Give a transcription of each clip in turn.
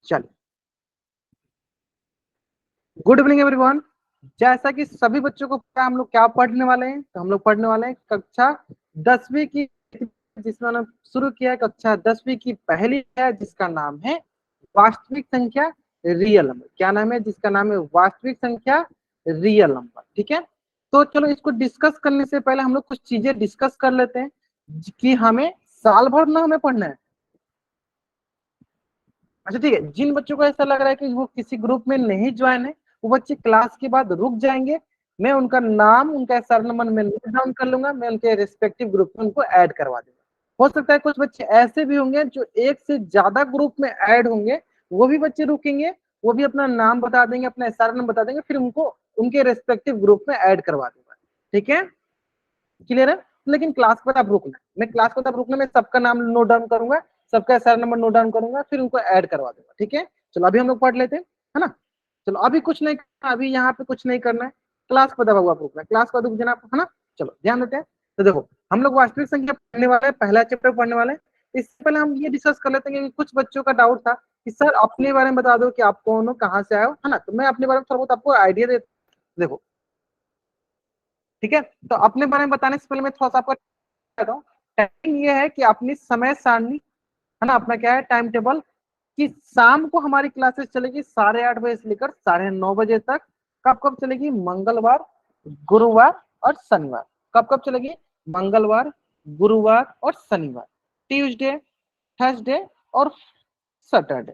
चलिए, good evening everyone. जैसा कि सभी बच्चों को पता है, हम लोग क्या पढ़ने वाले हैं, तो हम लोग पढ़ने वाले हैं कक्षा 10वीं की, जिसमें हमने शुरू किया है कक्षा 10वीं की पहली है, जिसका नाम है वास्तविक संख्या रियल नंबर। क्या नाम है? जिसका नाम है वास्तविक संख्या रियल नंबर। ठीक है, तो चलो इसको डिस्कस करने से पहले हम लोग कुछ चीजें डिस्कस कर लेते हैं कि हमें साल भर ना हमें पढ़ना है। अच्छा ठीक है, जिन बच्चों को ऐसा लग रहा है कि वो किसी ग्रुप में नहीं ज्वाइन है, वो बच्चे क्लास के बाद रुक जाएंगे। मैं उनका नाम, उनका सर नंबर में नोट डाउन कर लूंगा, मैं उनके रिस्पेक्टिव ग्रुप में उनको ऐड करवा दूंगा। हो सकता है कुछ बच्चे ऐसे भी होंगे जो एक से ज्यादा ग्रुप में ऐड होंगे, वो भी बच्चे रुकेंगे, वो भी अपना नाम बता देंगे, अपना सर नंबर बता देंगे, फिर उनको उनके रेस्पेक्टिव ग्रुप में ऐड करवा दूंगा। ठीक है, क्लियर है? लेकिन क्लास के बाद आप रुकना, मैं क्लास के बाद आप रुकना, मैं सबका नाम नोट डाउन करूंगा, सबका सर नंबर नोट डाउन करूंगा, फिर उनको ऐड करवा दूंगा। ठीक है, चलो अभी हम लोग पढ़ लेते हैं, है ना। चलो अभी कुछ नहीं करना, अभी यहाँ पे कुछ नहीं करना है, क्लास को दबा हुआ आप रुकना है, क्लास को रुक जाना आप, है ना। चलो ध्यान देते हैं। तो देखो, हम लोग वास्तविक संख्या पढ़ने वाले हैं, पहला चैप्टर पढ़ने वाले हैं। इससे पहले हम ये डिस्कस कर लेते हैं कि कुछ बच्चों का डाउट था कि सर अपने बारे में बता दो कि आप कौन हो, कहाँ से आए हो, है ना। तो मैं अपने बारे में थोड़ा बहुत आपको आइडिया दे, देखो ठीक है। तो अपने बारे में बताने से पहले मैं थोड़ा सा आपको बताता हूँ। टाइम ये है कि अपनी समय सारणी, है ना, अपना क्या है टाइम टेबल, कि शाम को हमारी क्लासेस चलेगी 8:30 बजे से लेकर 9:30 बजे तक। कब कब चलेगी? मंगलवार, गुरुवार और शनिवार। कब कब चलेगी? मंगलवार, गुरुवार और शनिवार। ट्यूसडे, थर्सडे और सैटरडे।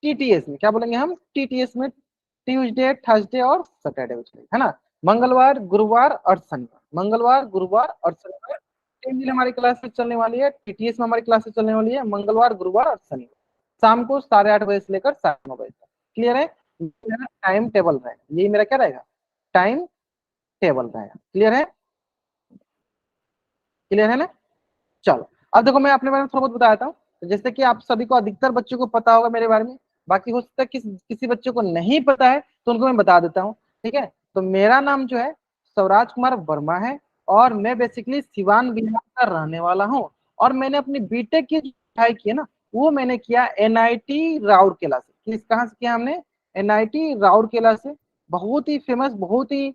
टीटीएस में क्या बोलेंगे हम? टीटीएस में ट्यूसडे, थर्सडे और सैटरडे में चलेगी, है ना। मंगलवार, गुरुवार और शनिवार, मंगलवार, गुरुवार और शनिवार 3 दिन हमारी क्लासेस चलने वाली है। टीटीएस में हमारी क्लासेस चलने वाली है मंगलवार, गुरुवार और शनिवार, शाम को 8:30 बजे से लेकर 9:30 बजे तक। क्लियर है? ये मेरा टाइम टेबल रहेगा, ये मेरा क्या रहेगा? टाइम टेबल रहेगा। क्लियर है? क्लियर है ना? चलो अब देखो, मैं अपने बारे में थोड़ा बहुत बता देता हूँ। तो जैसे कि आप सभी को, अधिकतर बच्चों को पता होगा मेरे बारे में, बाकी हो सकता है किसी बच्चे को नहीं पता है, तो उनको मैं बता देता हूँ। ठीक है, तो मेरा नाम जो है स्वराज कुमार वर्मा है, और मैं बेसिकली सिवान बिहार का रहने वाला हूँ। और मैंने अपनी बीटेक की जो पढ़ाई की है ना, वो मैंने किया एनआईटी राउरकेला से। किस कहाँ से किया हमने? एनआईटी राउरकेला से। बहुत ही फेमस, बहुत ही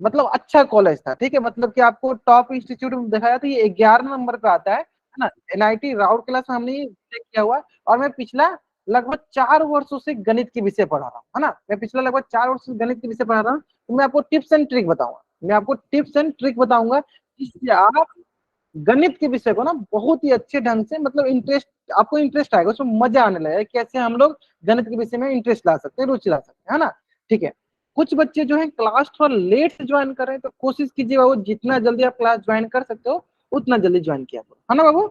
मतलब अच्छा कॉलेज था। ठीक है, मतलब कि आपको टॉप इंस्टीट्यूट में देखा जाए तो ये 11 नंबर पे आता है ना। एनआईटी राउरकेला से हमने चेक किया हुआ है। और मैं पिछला लगभग 4 वर्षों से गणित के विषय पढ़ा रहा हूँ, है ना। मैं पिछला लगभग 4 वर्ष से गणित के विषय पढ़ा रहा हूँ। तो मैं आपको टिप्स एंड ट्रिक बताऊंगा, मैं आपको टिप्स एंड ट्रिक बताऊंगा, जिससे आप गणित के विषय को ना बहुत ही अच्छे ढंग से, मतलब इंटरेस्ट, आपको इंटरेस्ट आएगा, उसमें मजा आने लगेगा, कैसे हम लोग गणित के विषय में इंटरेस्ट ला सकते हैं, रुचि ला सकते हैं, है ना। ठीक है, कुछ बच्चे जो है क्लास थोड़ा लेट से ज्वाइन कर रहे हैं, तो कोशिश कीजिए वो जितना जल्दी आप क्लास ज्वाइन कर सकते हो उतना जल्दी ज्वाइन किया करो, है ना बाबू।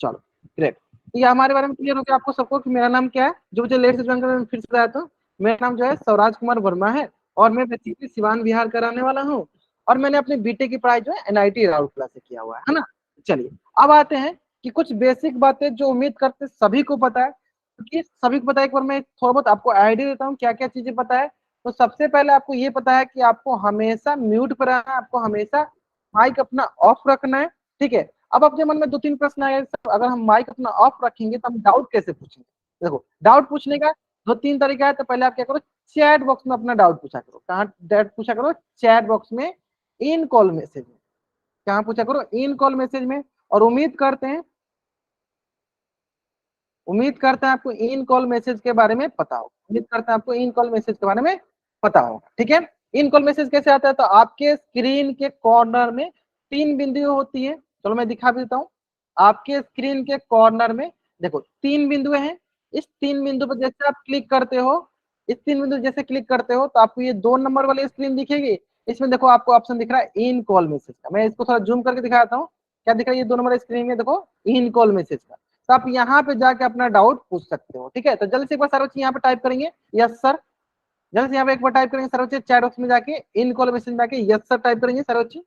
चलो ग्रेट। तो ये हमारे बारे में क्लियर हो गया आपको सबको कि मेरा नाम क्या है। जो बच्चे लेट से ज्वाइन कर रहे हैं, फिर से बताया तो मेरा नाम जो है स्वराज कुमार वर्मा है, और मैं बेसिकली सिवान बिहार का रहने वाला हूँ। और मैंने अपनी बीटेक की पढ़ाई जो है एनआईटी राउरकेला से किया हुआ है ना। चलिए अब आते हैं कि कुछ बेसिक बातें जो उम्मीद करते सभी को पता है, क्योंकि सभी को पता है। एक बार मैं थोड़ा बहुत आपको आइडिया देता हूँ क्या क्या चीजें पता है। तो सबसे पहले आपको ये पता है कि आपको हमेशा म्यूट पर रहना है, आपको हमेशा माइक अपना ऑफ रखना है। ठीक है, अब अपने मन में 2-3 प्रश्न आए, अगर हम माइक अपना ऑफ रखेंगे तो हम डाउट कैसे पूछेंगे? देखो, डाउट पूछने का 2-3 तरीका है। तो पहले आप क्या करो, चैट बॉक्स में अपना डाउट पूछा करो। कहाँ डाउट पूछा करो? चैट बॉक्स में, इन कॉल मैसेज में। कहाँ पूछा करो? इन कॉल मैसेज में। और उम्मीद करते हैं आपको इन कॉल मैसेज के बारे में पता हो, उम्मीद करते हैं आपको इन कॉल मैसेज के बारे में पता होगा। ठीक है, इन कॉल मैसेज कैसे आता है? तो आपके स्क्रीन के कॉर्नर में 3 बिंदु होती है। चलो मैं दिखा भी देता हूँ। आपके स्क्रीन के कॉर्नर में देखो 3 बिंदु हैं। इस 3 बिंदु पर जैसे आप क्लिक करते हो, इस 3 बिंदु जैसे क्लिक करते हो, तो आपको ये 2 नंबर वाली स्क्रीन दिखेगी। इसमें देखो आपको ऑप्शन दिख रहा है इन कॉल मैसेज का। मैं इसको थोड़ा जूम करके दिखाता हूँ। क्या दिख रहा है? ये 2 नंबर स्क्रीन में देखो, इन कॉल मैसेज का। तो आप यहाँ पे जाके अपना डाउट पूछ सकते हो। ठीक है, तो जल्दी से एक बार सर बच्चे यहाँ पे टाइप करेंगे यस सर। जल्दी से यहाँ पे एक बार टाइप करेंगे सर बच्चे, चैट बॉक्स में जाके इन कॉल मैसेज में जाके यस सर टाइप करेंगे सर बच्चे।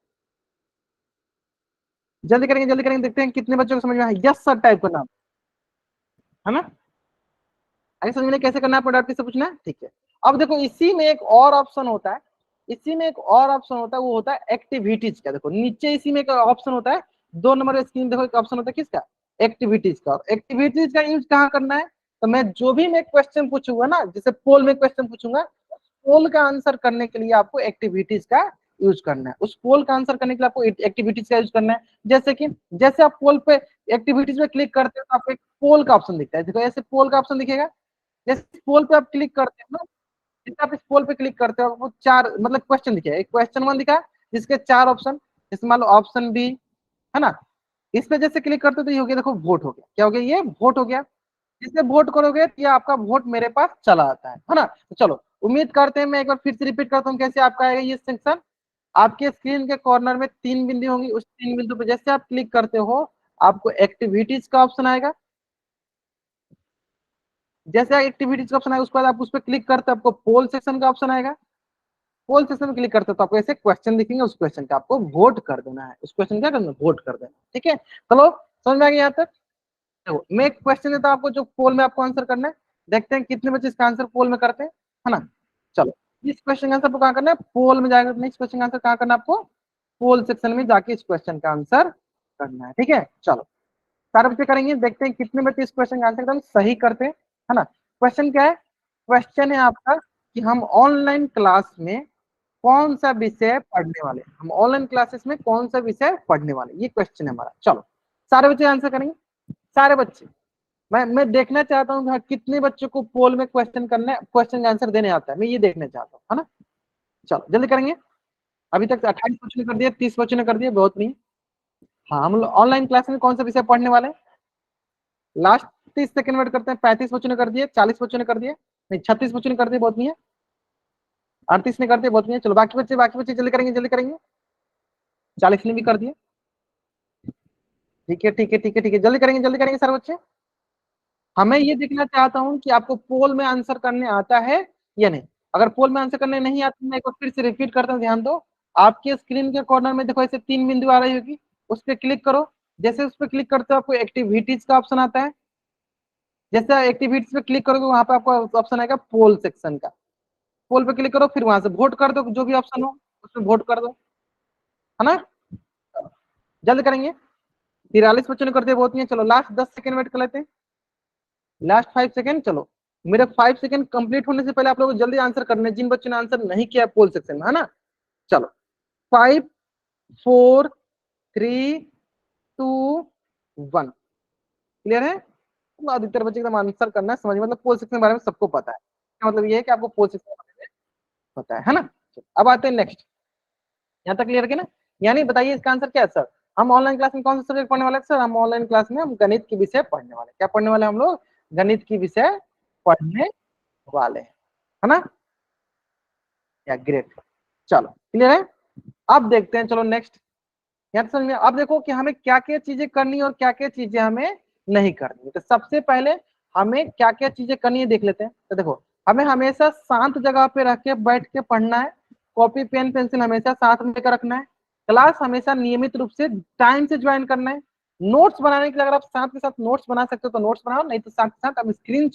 जल्दी करेंगे, जल्दी करेंगे, देखते हैं कितने बच्चों को समझ में आया यस सर टाइप करना, है ना। आगे समझ में कैसे करना है, डाउट किससे पूछना है। ठीक है, अब देखो इसी में एक और ऑप्शन होता है, इसी में एक और ऑप्शन होता है, वो होता है एक्टिविटीज का। देखो नीचे इसी में एक ऑप्शन होता है, 2 नंबर स्क्रीन देखो, एक ऑप्शन होता है किसका? एक्टिविटीज का। एक्टिविटीज का यूज कहाँ करना है? तो मैं जो भी मैं क्वेश्चन पूछूंगा ना, जैसे पोल में क्वेश्चन पूछूंगा, पोल का आंसर करने के लिए आपको एक्टिविटीज का यूज करना है। उस पोल का आंसर करने के लिए आपको एक्टिविटीज का यूज करना है। जैसे कि जैसे आप पोल पे एक्टिविटीज पे क्लिक करते हो तो आपको एक पोल का ऑप्शन दिखता है, देखो ऐसे पोल का ऑप्शन दिखेगा। जैसे पोल पे आप क्लिक करते हो ना, जैसे आप इस पोल पे क्लिक करते हो वो चार मतलब क्वेश्चन दिखेगा, एक क्वेश्चन वन दिखा जिसके चार ऑप्शन, जैसे मान लो ऑप्शन बी, है ना। इस पे जैसे क्लिक करते हो तो ये हो गया, देखो वोट हो गया, क्या हो गया, ये वोट हो गया। जिससे वोट करोगे तो ये आपका वोट मेरे पास चला आता है ना। तो चलो उम्मीद करते हैं, मैं एक बार फिर से रिपीट करता हूँ कैसे आपका आएगा ये सेक्शन। आपके स्क्रीन के कॉर्नर में तीन बिंदु होंगी, उस तीन बिंदु पे जैसे आप क्लिक करते हो आपको एक्टिविटीज का ऑप्शन आएगा। जैसे एक्टिविटीज का ऑप्शन आएगा उसके बाद आप उस पर क्लिक करते हो आपको पोल सेक्शन का ऑप्शन आएगा। पोल सेक्शन में क्लिक करते हो तो आपको ऐसे क्वेश्चन दिखेंगे, उस क्वेश्चन का आपको वोट कर देना है, उस क्वेश्चन क्या करना है, वोट कर देना है। ठीक है, चलो समझ में आ गया यहाँ तक। देखो मैं एक क्वेश्चन देता हूँ आपको जो पोल में आपको आंसर करना है, देखते हैं कितने बच्चे इसका आंसर पोल में करते हैं, है ना। चलो इस क्वेश्चन का आंसर आपको कहाँ करना है, पोल में जाकर इस क्वेश्चन का आंसर कहाँ करना है आपको, पोल सेक्शन में जाके इस क्वेश्चन का आंसर करना है। ठीक है, चलो सारे बच्चे करेंगे, देखते हैं कितने बच्चे इस क्वेश्चन का आंसर एकदम सही करते हैं, है ना। क्वेश्चन क्या है, क्वेश्चन है आपका कि हम ऑनलाइन क्लास में कौन सा विषय पढ़ने वाले, हम ऑनलाइन क्लासेस में कौन सा विषय पढ़ने वाले, ये क्वेश्चन है हमारा। चलो सारे बच्चे आंसर करेंगे, सारे बच्चे। मैं देखना चाहता हूँ हाँ, कितने बच्चों को पोल में क्वेश्चन करना है, क्वेश्चन का आंसर देने आता है, मैं ये देखना चाहता हूँ, है ना। चलो जल्दी करेंगे, अभी तक 28 बच्चों ने कर दिया, 30 बच्चों ने कर दिया, बहुत नहीं। हाँ हम लोग ऑनलाइन क्लास में कौन सा विषय पढ़ने वाले हैं, लास्ट 30 सेकंड वेट करते हैं। 35 बच्चों ने कर दिए, 40 बच्चों ने कर दिए, नहीं 36 बच्चों ने कर दिए, बहुत नहीं है। 38 ने कर दिए, बहुत नहीं है। चलो बाकी बच्चे जल्दी करेंगे, जल्दी करेंगे। 40 ने भी कर दिए, ठीक है ठीक है ठीक है ठीक है, जल्दी करेंगे सारे बच्चे। हमें ये देखना चाहता हूँ कि आपको पोल में आंसर करने आता है या नहीं। अगर पोल में आंसर करने नहीं आता, मैं एक बार फिर से रिपीट करता हूँ, ध्यान दो। आपके स्क्रीन के कॉर्नर में देखो ऐसे तीन बिंदु आ रही होगी, उस पर क्लिक करो। जैसे उस पर क्लिक करते हो आपको एक्टिविटीज का ऑप्शन आता है। जैसे एक्टिविटीज पे क्लिक करोगे वहां पे आपको ऑप्शन आएगा पोल सेक्शन का, पोल पे क्लिक करो, फिर वहां से वोट कर दो, जो भी ऑप्शन हो उसमें वोट कर दो, है ना। जल्द करेंगे, 43 बच्चों ने कर दिया, बहुत नहीं है। चलो लास्ट 10 सेकंड वेट कर लेते हैं, लास्ट 5 सेकंड। चलो मेरे 5 सेकंड कंप्लीट होने से पहले आप लोगों को जल्दी आंसर करने, जिन बच्चों ने आंसर नहीं किया पोल सेक्शन में, है ना। चलो 5 4 3 2 1, क्लियर है। तो अधिकतर बच्चे एकदम आंसर करना है, समझ मतलब पोल सेक्शन के बारे में सबको पता है, मतलब ये है कि आपको पोल सेक्शन के बारे में पता है ना। चलो, अब आते हैं नेक्स्ट, यहाँ तक क्लियर है ना। यानी बताइए इसका आंसर क्या है सर, हम ऑनलाइन क्लास में कौन सा सब्जेक्ट पढ़ने वाले हैं सर, हम ऑनलाइन क्लास में हम गणित के विषय पढ़ने वाले, क्या पढ़ने वाले हम लोग, गणित की विषय पढ़ने वाले हैं, है ना। या ग्रेट, चलो क्लियर है। अब देखते हैं, चलो नेक्स्ट। यहाँ समझ में, अब देखो कि हमें क्या क्या चीजें करनी है और क्या क्या चीजें हमें नहीं करनी है। तो सबसे पहले हमें क्या क्या चीजें करनी है देख लेते हैं। तो देखो हमें हमेशा शांत जगह पे रख के बैठ के पढ़ना है, कॉपी पेन पेंसिल हमेशा साथ में लेकर रखना है, क्लास हमेशा नियमित रूप से टाइम से ज्वाइन करना है। नोट्स बनाने के लिए अगर आप साथ के साथ नोट्स बना सकते हो तो नोट्स बनाओ, नहीं तो साथ के साथ आप स्क्रीन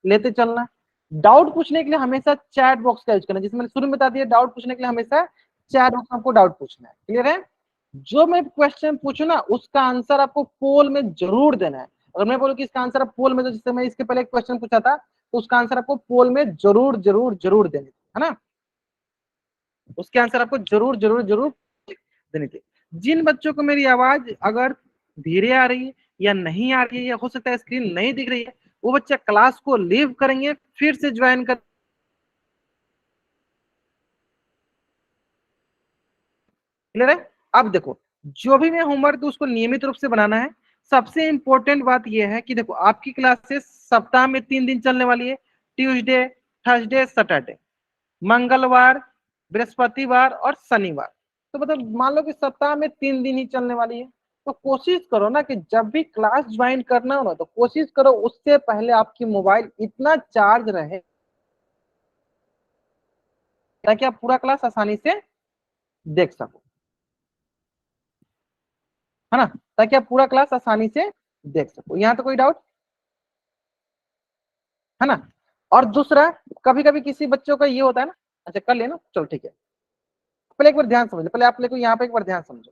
लेते चलना। डाउट पूछने के लिए हमेशा चैट बॉक्स का यूज करना, जिसमें शुरू में बता दिया, डाउट पूछने के लिए हमेशा चैट बॉक्स में आपको डाउट पूछना है, क्लियर है। जो मैं क्वेश्चन पूछू ना उसका आंसर आपको पोल में जरूर देना है। अगर मैं बोलूं कि इसका आंसर आप पोल में दो, जैसे मैं इसके पहले एक क्वेश्चन पूछा था, तो उसका आंसर आपको पोल में जरूर जरूर जरूर देने, है ना। उसके आंसर आपको जरूर जरूर जरूर देने थे। जिन बच्चों को मेरी आवाज अगर धीरे आ रही है या नहीं आ रही है या हो सकता है स्क्रीन नहीं दिख रही है, वो बच्चा क्लास को लीव करेंगे, फिर से ज्वाइन कर, क्लियर है। अब देखो जो भी मैं होमवर्क दूं उसको नियमित रूप से बनाना है। सबसे इंपॉर्टेंट बात यह है कि देखो आपकी क्लासेस सप्ताह में 3 दिन चलने वाली है, ट्यूसडे, थर्सडे, सैटरडे, मंगलवार, बृहस्पतिवार और शनिवार। तो मतलब मान लो कि सप्ताह में 3 दिन ही चलने वाली है। तो कोशिश करो ना कि जब भी क्लास ज्वाइन करना हो ना, तो कोशिश करो उससे पहले आपकी मोबाइल इतना चार्ज रहे ताकि आप पूरा क्लास आसानी से देख सको, है ना, ताकि आप पूरा क्लास आसानी से देख सको। यहाँ तो कोई डाउट है ना। और दूसरा, कभी कभी किसी बच्चों का ये होता है ना, अच्छा कर लेना, चलो ठीक है। पहले एक बार ध्यान समझो, पहले आप लोग यहाँ पे एक बार ध्यान समझो।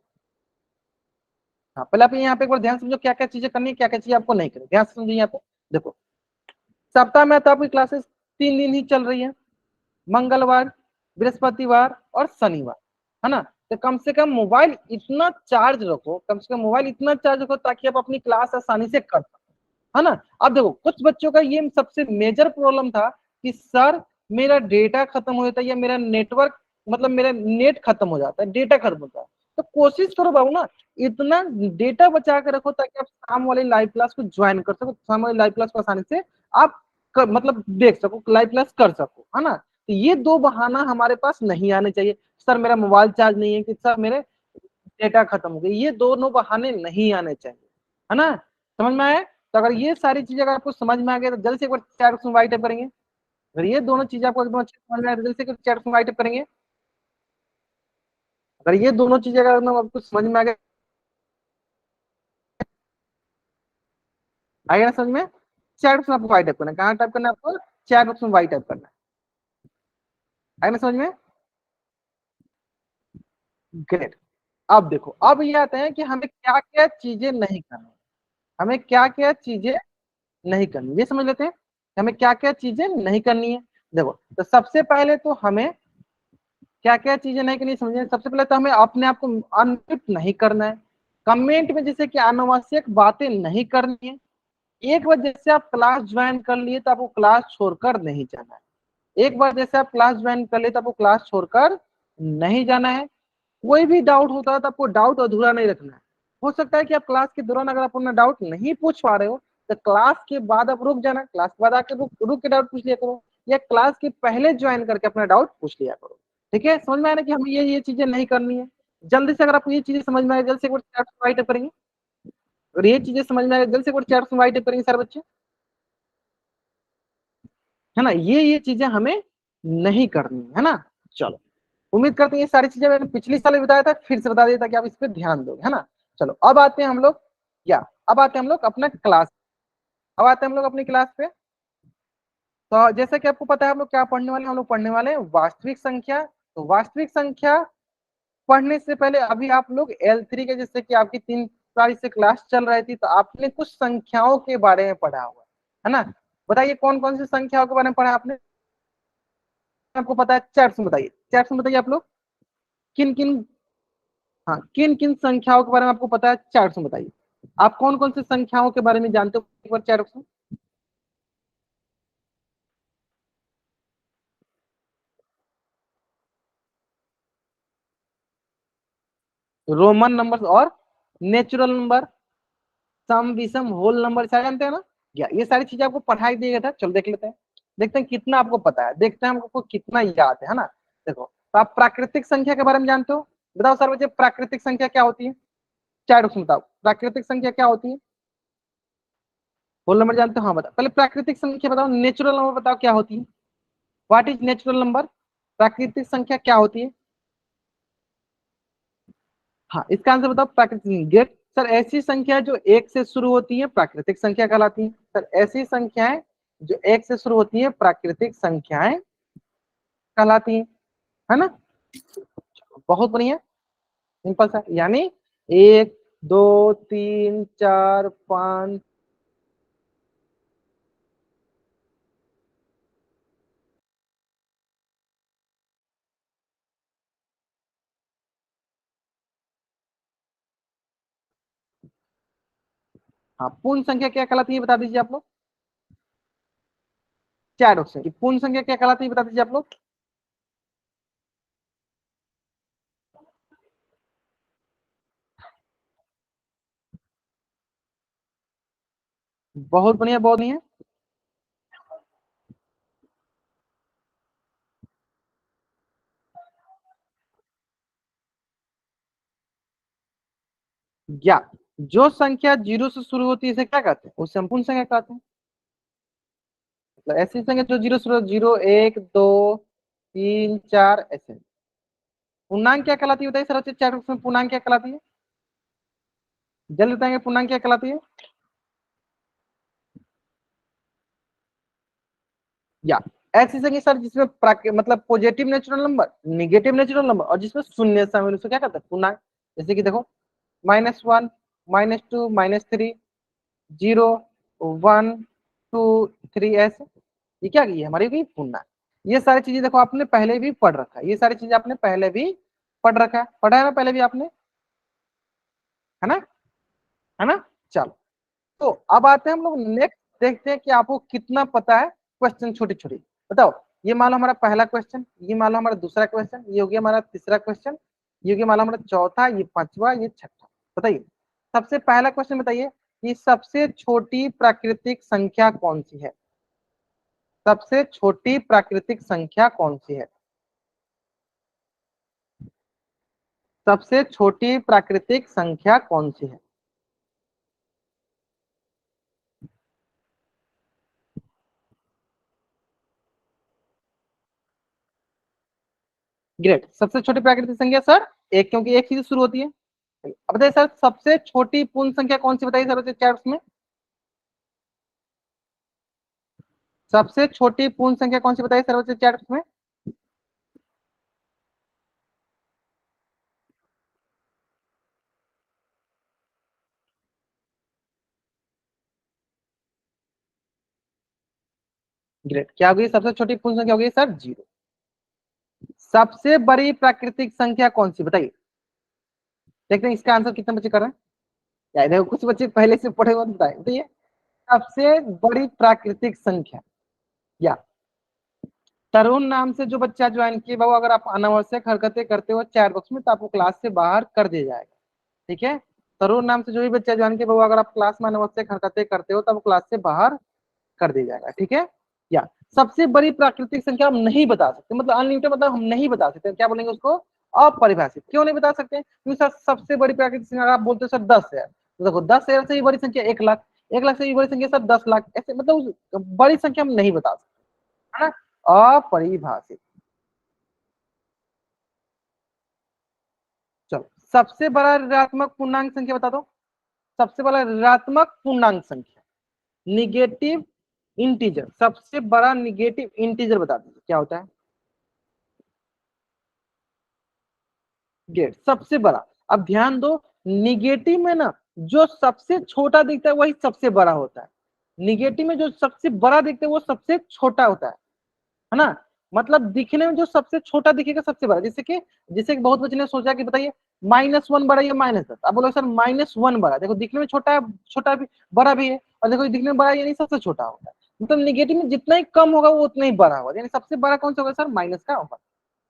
हाँ पहले आप यहाँ पे एक बार ध्यान समझो क्या क्या चीजें करनी है, क्या क्या चीजें आपको नहीं करनी, ध्यान से समझो यहाँ पे। देखो सप्ताह में तो आपकी क्लासेस 3 दिन ही चल रही है, मंगलवार, बृहस्पतिवार और शनिवार, है ना। तो कम से कम मोबाइल इतना चार्ज रखो, कम से कम मोबाइल इतना चार्ज रखो ताकि आप अपनी क्लास आसानी से कर सको, है ना। अब देखो कुछ बच्चों का ये सबसे मेजर प्रॉब्लम था कि सर मेरा डेटा खत्म हो जाता है या मेरा नेटवर्क मतलब मेरा नेट खत्म हो जाता है, डेटा खत्म होता है। तो कोशिश करो बाबू ना, इतना डेटा बचा के रखो ताकि आप शाम वाली लाइव क्लास को ज्वाइन कर सको, शाम वाली लाइव क्लास को आसानी से आप मतलब देख सको, लाइव क्लास कर सको, है ना। तो ये दो बहाना हमारे पास नहीं आने चाहिए, सर मेरा मोबाइल चार्ज नहीं है, कि सर मेरे डेटा खत्म हो गई, ये दोनों बहाने नहीं आने चाहिए, है ना। समझ में आया? तो अगर ये सारी चीजें अगर आपको समझ में आ गया तो जल्द से एक बार चैट बॉक्स में वाइट टाइप करेंगे। अगर ये दोनों चीजें आपको एकदम अच्छे से समझ में आए तो जल्द से चैट बॉक्स में वाइट टाइप करेंगे। अगर ये दोनों चीजें अगर एकदम आपको समझ में आ गया, आएगा ना समझ में? चैट बॉक्स में आपको वाइट टाइप करना है, कहाँ टाइप करना है आपको? चैट बॉक्स में वाइट टाइप करना है, आएगा ना समझ में? ग्रेट। अब देखो, अब ये आते हैं कि हमें क्या क्या चीजें नहीं करनी, हमें क्या क्या चीजें नहीं करनी, ये समझ लेते हैं हमें क्या क्या चीजें नहीं करनी है। देखो तो सबसे पहले तो हमें क्या क्या चीजें नहीं करनी समझिए। सबसे पहले तो हमें अपने आप को अनम्यूट नहीं करना है, कमेंट में जैसे कि अनावश्यक बातें नहीं करनी है। एक बार जैसे आप क्लास ज्वाइन कर लिए तो आपको क्लास छोड़कर नहीं जाना है, एक बार जैसे आप क्लास ज्वाइन कर लिए तो आपको क्लास छोड़कर नहीं जाना है। कोई भी डाउट होता है तो आपको डाउट अधूरा नहीं रखना है। हो सकता है कि आप क्लास के दौरान अगर आप अपना डाउट नहीं पूछ पा रहे हो तो क्लास के बाद आप रुक जाना, क्लास के बाद आके रुक रुक के डाउट पूछ लिया करो, या क्लास के पहले ज्वाइन करके अपना डाउट पूछ लिया करो। ठीक है, समझ में आया ना कि हमें ये चीजें नहीं करनी है। जल्दी से अगर आपको ये चीजें समझ में आए जल्दी से एक बार चैट में राइट करेंगे, और ये चीजें समझ में आए जल्दी से एक बार चैट में राइट करेंगे सारे बच्चे, है ना। ये चीजें हमें नहीं करनी है ना। चलो, उम्मीद करते हैं ये सारी चीजें मैंने पिछली साल भी बताया था, फिर से बता दिया था कि आप इस पर ध्यान दोगे, है ना। चलो अब आते हैं हम लोग क्या, अब आते हैं हम लोग अपना क्लास, अब आते हैं हम लोग अपनी क्लास पे। तो जैसा कि आपको पता है हम लोग क्या पढ़ने वाले हैं, हम लोग पढ़ने वाले हैं वास्तविक संख्या। तो वास्तविक संख्या पढ़ने से पहले अभी आप लोग L3 के, जैसे कि आपकी 3 तारीख से क्लास चल रही थी, तो आपने कुछ संख्याओं के बारे में पढ़ा हुआ है ना। बताइए कौन कौन सी संख्याओं के बारे में पढ़ा आपने, आपको पता है? चैट्स में बताइए, चैट्स में बताइए आप लोग किन किन, हाँ किन किन संख्याओं के बारे में आपको पता है, चैट्स में बताइए। आप कौन कौन सी संख्याओं के बारे में जानते हो, एक बार चैट्स में। रोमन नंबर और नेचुरल नंबर, सम विषम होल नंबर, सारे जानते हैं ना। या ये सारी चीजें आपको पढ़ाई दिया गया था, चलो देख लेते हैं, देखते हैं कितना आपको पता है, देखते हैं हमको कितना याद है ना। देखो तो आप प्राकृतिक संख्या के बारे में जानते हो, बताओ सर मुझे प्राकृतिक संख्या क्या होती है, चैट में बताओ प्राकृतिक संख्या क्या होती है। होल नंबर जानते हो, हाँ बताओ पहले प्राकृतिक संख्या बताओ, नेचुरल नंबर बताओ क्या होती है, व्हाट इज नेचुरल नंबर, प्राकृतिक संख्या क्या होती है। हाँ इसका आंसर बताओ, प्राकृतिक गेट। सर ऐसी संख्या जो एक से शुरू होती है प्राकृतिक संख्या कहलाती है, सर ऐसी संख्याएं जो एक से शुरू होती है प्राकृतिक संख्याएं कहलाती हैं, है ना। बहुत बढ़िया, सिंपल सा, यानी 1 2 3 4 5। हाँ पूर्ण संख्या क्या कहलाती है बता दीजिए आप लोग, चैट ऑप्शन की पूर्ण संख्या क्या कहलाती है बता दीजिए आप लोग। बहुत बढ़िया, बहुत बढ़िया। या जो संख्या जीरो से शुरू होती है इसे क्या कहते हैं, वो संपूर्ण संख्या कहते हैं। मतलब ऐसी संख्या जो जीरो शुरू, 0 1 2 3 4 ऐसे। पूर्णांक क्या कहलाती है बताइए सर, अच्छे चैट बॉक्स में पूर्णांक क्या कहलाती है, जल्दी बताएंगे पूर्णांक क्या कहलाती है। या ऐसी संख्या सर जिसमें मतलब positive natural number, negative natural number और जिसमें शून्य शामिल, उसको क्या कहते हैं, पूर्णांक। जैसे कि देखो -1 -2 -3 0 1 2 3s, ये क्या की हमारी हुई पूर्णांक। ये सारी चीजें देखो आपने पहले भी पढ़ रखा है, ये सारी चीजें आपने पहले भी पढ़ रखा है, पढ़ा है ना पहले भी आपने, है ना, है ना। चलो, तो अब आते हैं हम लोग नेक्स्ट, देखते हैं कि आपको कितना पता है क्वेश्चन छोटी छोटी। बताओ, ये मान लो हमारा पहला क्वेश्चन, ये मान लो हमारा दूसरा क्वेश्चन, ये हो गया हमारा तीसरा क्वेश्चन, ये हो गया मान लो हमारा चौथा, ये पांचवा, ये छठा। बताइए, सबसे पहला क्वेश्चन बताइए कि सबसे छोटी प्राकृतिक संख्या कौन सी है। सबसे छोटी प्राकृतिक संख्या कौन सी है। सबसे छोटी प्राकृतिक संख्या कौन सी है। ग्रेट, सबसे छोटी प्राकृतिक संख्या सर एक, क्योंकि एक ही से शुरू होती है। अब बताइए सर, सबसे छोटी पूर्ण संख्या कौन सी बताइए सर चैट्स में। सबसे छोटी पूर्ण संख्या कौन सी बताइए सर चैट्स में। ग्रेट, क्या होगी सबसे छोटी पूर्ण संख्या होगी सर 0। सबसे बड़ी प्राकृतिक संख्या कौन सी बताइए। देखते हैं इसका आंसर कितने बच्चे कर रहे हैं। यार देखो कुछ बच्चे पहले से पढ़े हुए बताए, बताइए सबसे बड़ी प्राकृतिक संख्या। या तरुण नाम से जो बच्चा ज्वाइन किए बाबू, अगर आप अनावश्यक हरकतें करते हो चैट बॉक्स में तो आपको क्लास से बाहर कर दिया जाएगा, ठीक है। तरुण नाम से जो भी बच्चा ज्वाइन किए बाबू, अगर आप क्लास में अनावश्यक हरकतें करते हो तो आपको क्लास से बाहर कर दिया जाएगा, ठीक है। या सबसे बड़ी प्राकृतिक संख्या हम नहीं बता सकते, मतलब अनलिमिटेड, मतलब हम नहीं बता सकते, क्या बोलेंगे उसको, अपरिभाषित। क्यों नहीं बता सकते, क्योंकि सर सबसे बड़ी प्राकृतिक संख्या आप बोलते हो सर 10,000, तो देखो 10,000 से भी बड़ी संख्या 1,00,000, 1,00,000 से भी बड़ी संख्या सर 10,00,000, ऐसे मतलब बड़ी संख्या हम नहीं बता सकते, है ना, अपरिभाषित। चलो, सबसे बड़ा ऋणात्मक पूर्णांक संख्या बता दो। सबसे बड़ा ऋणात्मक पूर्णांक संख्या, निगेटिव इंटीजर, सबसे बड़ा निगेटिव इंटीजर बता दीजिए क्या होता है। गेट सबसे बड़ा। अब ध्यान दो, निगेटिव में ना जो सबसे छोटा दिखता है वही सबसे बड़ा होता है, निगेटिव में जो सबसे बड़ा दिखता है वो सबसे छोटा होता है ना। मतलब दिखने में जो सबसे छोटा दिखेगा सबसे बड़ा, जैसे कि बहुत बच्चे ने सोचा कि बताइए -1 बड़ा या -10। अब बोलो सर -1 बड़ा, देखो दिखने में छोटा है, छोटा भी बड़ा भी है, और देखो दिखने में बड़ा यानी सबसे छोटा होगा, मतलब निगेटिव में जितना ही कम होगा वो उतना ही बड़ा होगा, यानी सबसे बड़ा कौन सा होगा सर, माइनस का होगा।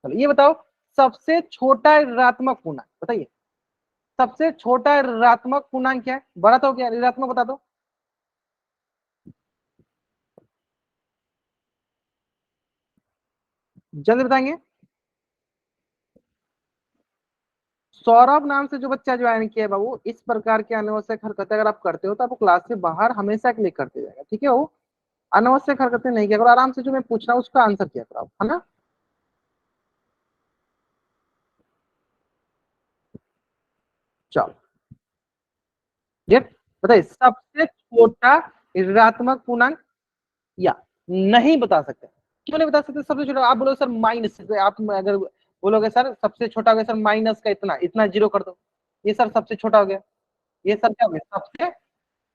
चलो ये बताओ, सबसे छोटा ऋणात्मक पूर्णांक बताइए। सबसे छोटा ऋणात्मक पूर्णांक क्या है, बड़ा तो क्या ऋणात्मक बता दो। जल्दी बताएंगे। सौरभ नाम से जो बच्चा ज्वाइन किया है बाबू, इस प्रकार के अनावश्यक हरकतें अगर आप करते हो तो आपको क्लास से बाहर हमेशा के लिए कर दिया जाएगा, ठीक है। वो अनावश्यक हरकतें नहीं किया करो, आराम से जो मैं पूछ रहा हूँ उसका आंसर किया करो, है ना। चलो ये बताइए, सबसे छोटा ऋणात्मक पूर्णांक, या नहीं बता सकते। क्यों नहीं बता सकते सबसे छोटा, आप बोलो सर माइनस, आप अगर बोलोगे सर सबसे छोटा हो गया सर माइनस का इतना इतना जीरो कर दो, ये सर सबसे छोटा हो गया, ये सर क्या हो गया सबसे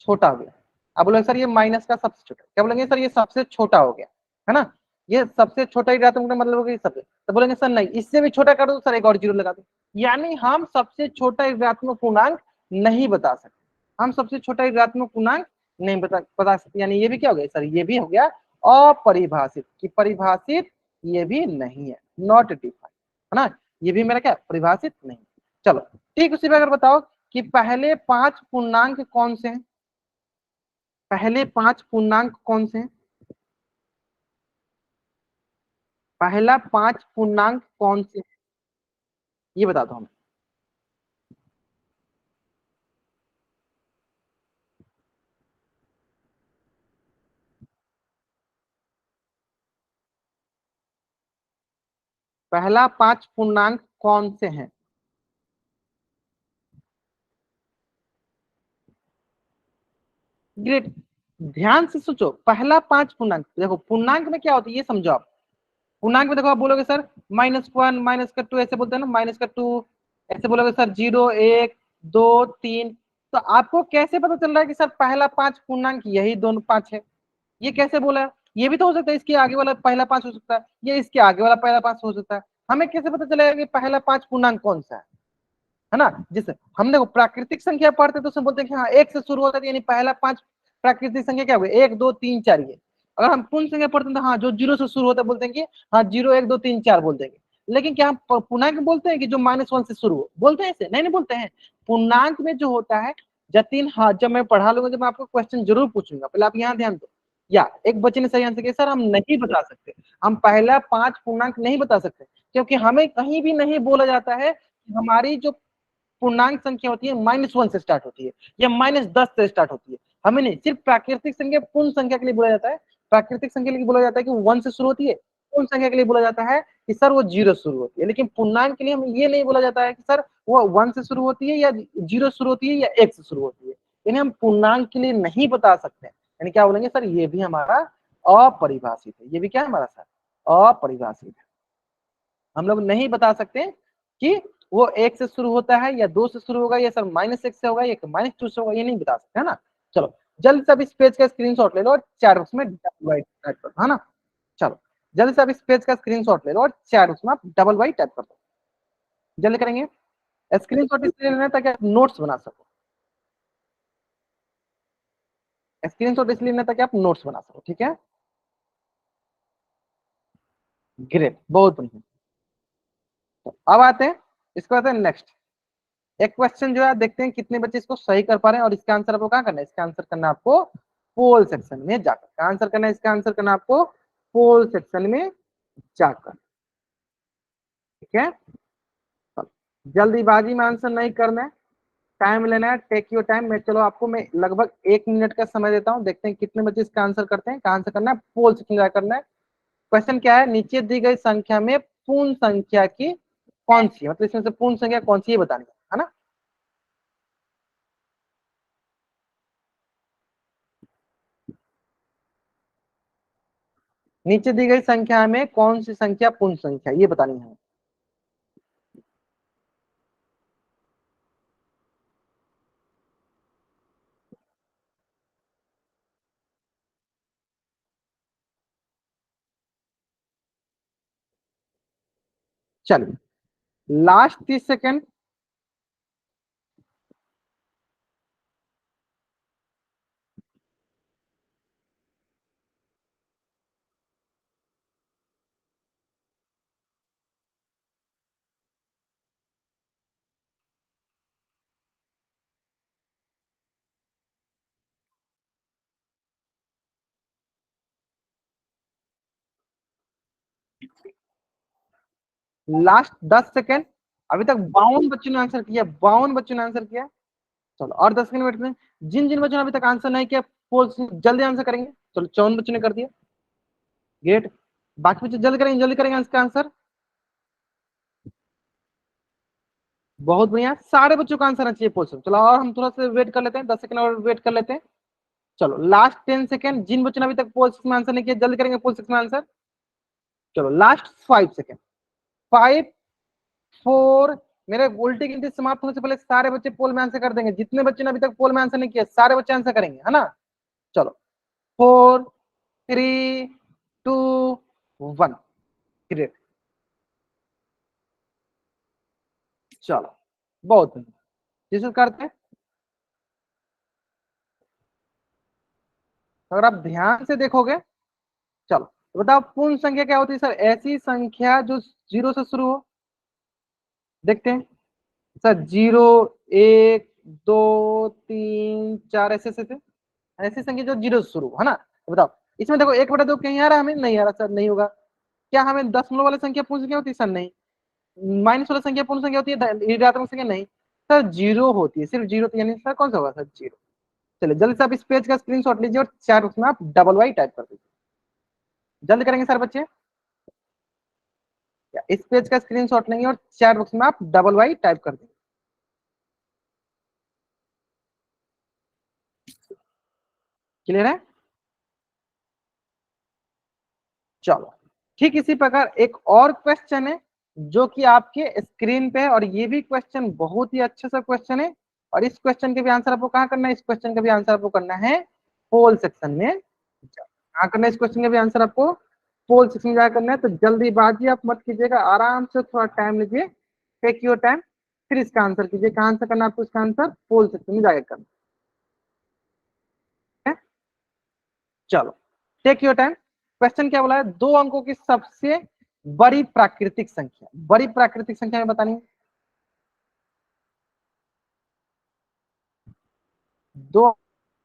छोटा हो गया। आप बोलोगे सर ये माइनस का सबसे छोटा, क्या बोलेंगे सर ये सबसे छोटा हो गया, है ना। ये सबसे छोटा ही रहता है मतलब होगा सबसे, तो बोलेंगे सर नहीं इससे भी छोटा कर दो सर, एक और जीरो लगा दो। यानी हम सबसे छोटा ऋणात्मक पूर्णांक नहीं बता सकते, हम सबसे छोटा ऋणात्मक पूर्णांक नहीं बता सकते, यानी ये भी क्या हो गया सर, ये भी हो गया अपरिभाषित, कि परिभाषित ये भी नहीं है, नॉट डिफाइंड, है ना। ये भी मेरा क्या परिभाषित नहीं। चलो ठीक, उसी पे अगर बताओ कि पहले 5 पूर्णांक कौन से हैं, पहले 5 पूर्णांक कौन से हैं, पहला 5 पूर्णांक कौन से हैं? ये बता दो हमें। पहला 5 पूर्णांक कौन से हैं। ग्रेट, ध्यान से सोचो, पहला 5 पूर्णांक, देखो पूर्णांक में क्या होता है ये समझो आप। पूर्णांक में देखो आप बोलोगे सर -1 -2, ऐसे बोलते हैं ना, -2, ऐसे बोलोगे सर 0 1 2 3। तो आपको कैसे पता चल रहा है कि सर पहला 5 पूर्णांक यही दोनों 5 है, ये कैसे बोला? ये भी तो हो सकता है इसके आगे वाला पहला 5 हो सकता है, ये इसके आगे वाला पहला 5 हो सकता है। हमें कैसे पता चलेगा कि पहला 5 पूर्णांक कौन सा है ना? जिससे हम देखो प्राकृतिक संख्या पढ़ते तो उसमें बोलते हैं कि हाँ 1 से शुरू होता है, यानी पहला 5 प्राकृतिक संख्या क्या हो गया? 1 2 3 4 ये। अगर हम पूर्ण संख्या पढ़ते हैं तो हाँ जो 0 से शुरू होता है बोलते हैं कि हाँ 0 1 2 3 4 बोल देंगे। लेकिन क्या हम पूर्णांक बोलते हैं कि जो -1 से शुरू हो? बोलते हैं ऐसे? नहीं नहीं बोलते हैं। पूर्णांक में जो होता है जतिन, हाँ जब मैं पढ़ा लूंगा, जब मैं आपको क्वेश्चन जरूर पूछूंगा, पहले आप यहाँ ध्यान दो। या एक बच्चे ने सही आंसर किया, सर हम नहीं बता सकते, हम पहला 5 पूर्णांक नहीं बता सकते, क्योंकि हमें कहीं भी नहीं बोला जाता है हमारी जो पूर्णांक संख्या होती है -1 से स्टार्ट होती है या -10 से स्टार्ट होती है। हमें नहीं, सिर्फ प्राकृतिक संख्या पूर्ण संख्या के लिए बोला जाता है। प्राकृतिक संख्या के लिए बोला जाता है कि 1 से शुरू होती है। पूर्ण संख्या के लिए बोला जाता है कि सर वो 0 शुरू होती है। लेकिन पूर्णांक के लिए हमें ये नहीं बोला जाता है कि सर वो 1 से शुरू होती है या 0 शुरू होती है या 1 से शुरू होती है। यानी हम पूर्णांक के लिए नहीं बता सकते। यानी क्या बोलेंगे सर, ये भी हमारा अपरिभाषित है। ये भी क्या है हमारा सर? अपरिभाषित है। हम लोग नहीं बता सकते कि वो 1 से शुरू होता है या 2 से शुरू होगा या सर -1 से होगा या -2 से होगा, ये नहीं बता सकते, है ना? चलो जल्दी से अब इस पेज का स्क्रीनशॉट ले लो और चैट बॉक्स में डबल वाई टाइप करो, है ना? चलो जल्दी से अब इस पेज का स्क्रीनशॉट ले लो और चैट बॉक्स में आप डबल वाई टाइप कर दो। जल्दी करेंगे। स्क्रीनशॉट इसलिए लेना है ताकि आप नोट्स बना सको। स्क्रीनशॉट इसलिए लेना है ताकि आप नोट्स बना सको, ठीक है? ग्रेट, बहुत बढ़िया। तो अब आते हैं, इसको आते हैं नेक्स्ट। एक क्वेश्चन जो है देखते हैं कितने बच्चे इसको सही कर पा रहे हैं, और इसका आंसर आपको कहाँ करना है? इसका आंसर करना है आपको पोल सेक्शन में जाकर। आंसर करना है, इसका आंसर करना है आपको पोल सेक्शन में जाकर, ठीक है? जल्दीबाजी में आंसर नहीं करना है, टाइम लेना है, टेक योर टाइम। मैं चलो आपको मैं लगभग 1 मिनट का समय देता हूँ, देखते हैं कितने बच्चे इसका आंसर करते हैं। आंसर करना है पोल सेक्शन जाकर करना है। क्वेश्चन क्या है? नीचे दी गई संख्या में पूर्ण संख्या की कौन सी, मतलब इसमें से पूर्ण संख्या कौन सी, ये बतानी है ना? नीचे दी गई संख्या में कौन सी संख्या पूर्ण संख्या, ये बतानी है। चलिए लास्ट 30 सेकेंड। Last 10 second. अभी तक 52 बच्चों ने आंसर किया, 52 बच्चों ने आंसर किया। चलो और 10 सेकेंड वेट करें। जिन जिन बच्चों ने अभी तक आंसर नहीं किया वो जल्दी आंसर करेंगे। चलो 54 बच्चों ने कर दिया, ग्रेट। बाकी बच्चे जल्दी करेंगे, जल्दी करेंगे इसका आंसर। बहुत बढ़िया, सारे बच्चों का आंसर आना चाहिए पोल। चलो और हम थोड़ा सा वेट कर लेते हैं, 10 सेकेंड और वेट कर लेते हैं। चलो लास्ट 10 सेकेंड। जिन बच्चों ने अभी तक पोल में आंसर नहीं किया जल्दी करेंगे पोल में आंसर। चलो लास्ट 5 सेकेंड। 5 4। मेरे उल्टी गिनती समाप्त होने से पहले सारे बच्चे पोल में आंसर कर देंगे। जितने बच्चे ने अभी तक पोल में आंसर नहीं किया सारे बच्चे आंसर करेंगे, है ना? चलो 4 3 2 1। ग्रेट, चलो बहुत जिसे करते हैं। अगर आप ध्यान से देखोगे, चलो तो बताओ पूर्ण संख्या क्या होती है? सर ऐसी संख्या जो 0 से शुरू हो। देखते हैं सर, 0 1 2 3 4 ऐसे ऐसे ऐसे ऐसी संख्या जो 0 से शुरू हो, है ना? तो बताओ इसमें देखो 1/2 कहीं आ रहा है? हमें नहीं आ रहा सर, नहीं होगा। क्या हमें दशमलव वाली संख्या पूर्ण संख्या होती है? सर नहीं। माइनस वाला संख्या पूर्ण संख्या होती है? ऋणात्मक संख्या नहीं। सर जीरो होती है, सिर्फ जीरो। तो यानी सर कौन सा होगा? Sir zero. चलिए जल्दी से आप इस पेज का स्क्रीनशॉट लीजिए और चार उसमें आप डबल वाई टाइप कर दीजिए। जल्द करेंगे सर बच्चे। इस पेज का स्क्रीनशॉट लेंगे और चैट बॉक्स में आप डबल वाई टाइप कर देंगे। क्लियर है? चलो ठीक इसी प्रकार एक और क्वेश्चन है जो कि आपके स्क्रीन पे है, और ये भी क्वेश्चन बहुत ही अच्छा सा क्वेश्चन है। और इस क्वेश्चन के भी आंसर आपको कहाँ करना है? इस क्वेश्चन का भी आंसर आपको करना है पोल सेक्शन में। हाँ करना है इस क्वेश्चन का भी आंसर आपको पोल सेक्शन में जाकर करना है, तो जल्दीबाजी आप मत कीजिएगा, आराम से थोड़ा टाइम लीजिए, टेक योर टाइम, फिर इसका आंसर कीजिए। कहाँ से करना है आपको इसका आंसर? पोल सेक्शन में जाकर करना है। चलो टेक योर टाइम। क्वेश्चन क्या बोला है? दो अंकों की सबसे बड़ी प्राकृतिक संख्या, बड़ी प्राकृतिक संख्या में बतानी है। दो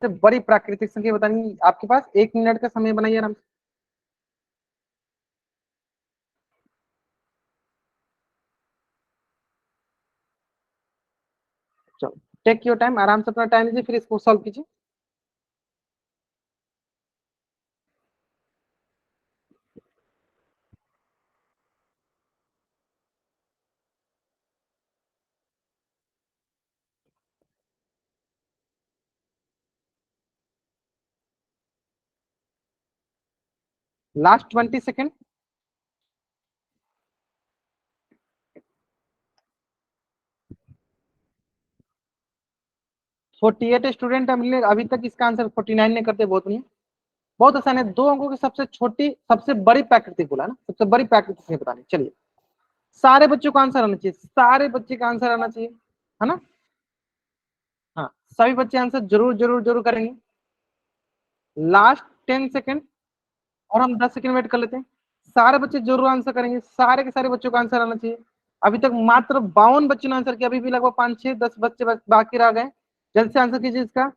से बड़ी प्राकृतिक संख्या बतानी है। आपके पास 1 मिनट का समय बनाइए आराम से। चलो टेक योर टाइम, आराम से अपना टाइम लीजिए, फिर इसको सॉल्व कीजिए। Last 20 second. 48 स्टूडेंट मिले अभी तक, इसका आंसर 49 ने करते बहुत नहीं। बहुत आसान है, दो अंकों की सबसे छोटी सबसे बड़ी प्राकृतिक बोला ना, सबसे बड़ी प्राकृतिक संख्या बतानी। चलिए सारे बच्चों का आंसर आना चाहिए, सारे बच्चे का आंसर आना चाहिए, है ना? हाँ सभी बच्चे आंसर जरूर जरूर जरूर करेंगे। लास्ट 10 सेकेंड, और हम 10 सेकेंड वेट कर लेते हैं। सारे बच्चे जरूर आंसर करेंगे, सारे के सारे बच्चों का आंसर आना चाहिए। अभी तक मात्र 52 बच्चों ने आंसर किया, अभी भी लगभग 5 6 10 बच्चे बाकी रह गए। जल्द से आंसर कीजिए इसका,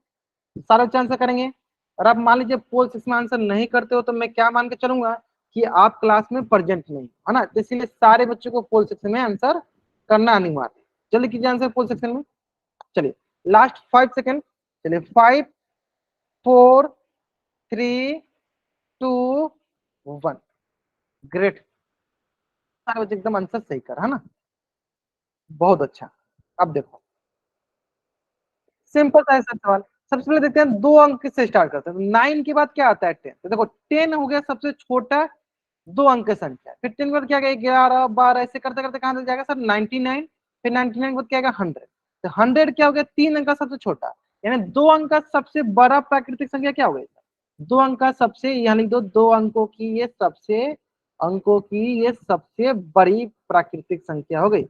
सारे बच्चे आंसर करेंगे। और आप मान लीजिए पोल इसमें आंसर नहीं करते हो, तो मैं क्या मान के चलूंगा कि आप क्लास में प्रेजेंट नहीं, है ना? तो इसीलिए सारे बच्चों को पोल सेक्शन में आंसर करना अनिवार्य है। जल्दी कीजिए आंसर पोल सेक्शन में। चलिए लास्ट 5 सेकेंड। चलिए 5 4 3 2 1। ग्रेट, सारे बच्चे एकदम आंसर सही कर, है ना? बहुत अच्छा। अब देखो सिंपल सा है सर सवाल। सबसे पहले देखते हैं, 2 अंक से स्टार्ट करते हैं। 9 के बाद क्या आता है? 10। तो देखो 10 हो गया सबसे छोटा 2 अंक की संख्या, फिर 10 के बाद क्या गया? 11 12, ऐसे करते करते कहां तक जाएगा सर? 99। फिर 99 के बाद क्या आएगा? 100। तो 100 क्या हो गया? 3 अंक का सबसे छोटा, यानी 2 अंक का सबसे बड़ा प्राकृतिक संख्या क्या हो गई? 2 अंक का सबसे, यानी 2 अंकों की ये सबसे, अंकों की ये सबसे बड़ी प्राकृतिक संख्या हो गई,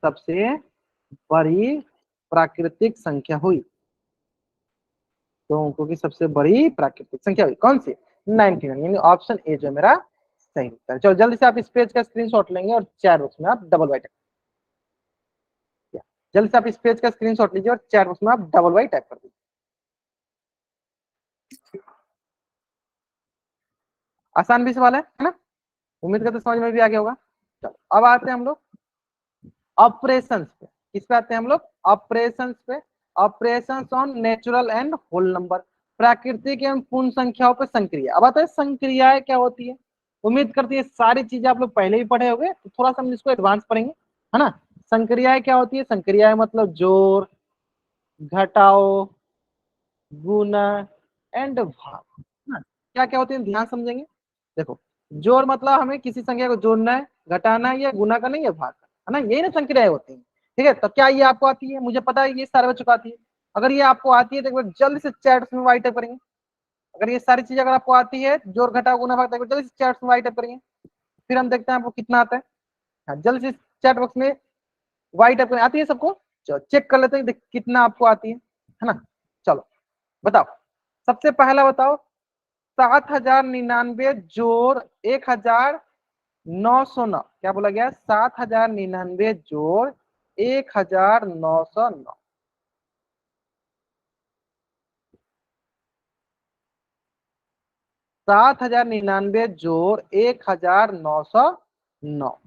सबसे बड़ी प्राकृतिक संख्या हुई। 2 अंकों की सबसे बड़ी प्राकृतिक संख्या हुई कौन सी? 99, यानी ऑप्शन ए जो मेरा सही उत्तर है। चलो जल्दी से आप इस पेज का स्क्रीनशॉट लेंगे और चैट बॉक्स में आप डबल वाई टाइप, जल्दी से आप इस पेज का स्क्रीनशॉट लीजिए और चैट बॉक्स में आप डबल वाई टाइप कर दीजिए। आसान भी सवाल है ना? उम्मीद करते समझ में भी आ गया होगा। चलो अब आते हैं हम लोग ऑपरेशंस पे। किस पे आते हैं हम लोग? ऑपरेशंस पे। Operations on natural and whole number, प्राकृतिक एवं पूर्ण संख्याओं पे संक्रिया। अब आता है संक्रियाएं क्या होती है। उम्मीद करती है सारी चीजें आप लोग पहले भी पढ़े होंगे, तो थोड़ा सा हम इसको एडवांस पढ़ेंगे, है ना? संक्रियाएं क्या होती है? संक्रियाएं मतलब जोड़, घटाओ, गुना एंड भाग, है ना? क्या क्या होती है ध्यान समझेंगे। देखो जोड़ मतलब हमें किसी संख्या को जोड़ना है, घटाना है, या गुना करना है, या भाग करना है ना, यही ना संक्रियाएं होती है। ठीक है, तो क्या ये आपको आती है? मुझे पता है ये सारे बच्चों को आती है। अगर ये आपको आती है तो एक बार जल्दी से चैट में वाइट करेंगे। अगर ये सारी चीजें अगर आपको आती है, जोड़ घटाओ गुना भाग, तो एक बार जल्दी से चैट में वाइट करेंगे, फिर हम देखते हैं आपको कितना आता है। हाँ जल्दी से चैट बॉक्स में वाइट करें, आती है सबको? चलो चेक कर लेते हैं कितना आपको आती है ना? चलो बताओ, सबसे पहला बताओ, 7,099 जोड़ 1,909, क्या बोला गया? 7,099 जोड़ 1,909। 7,099 जोड़ 1,909।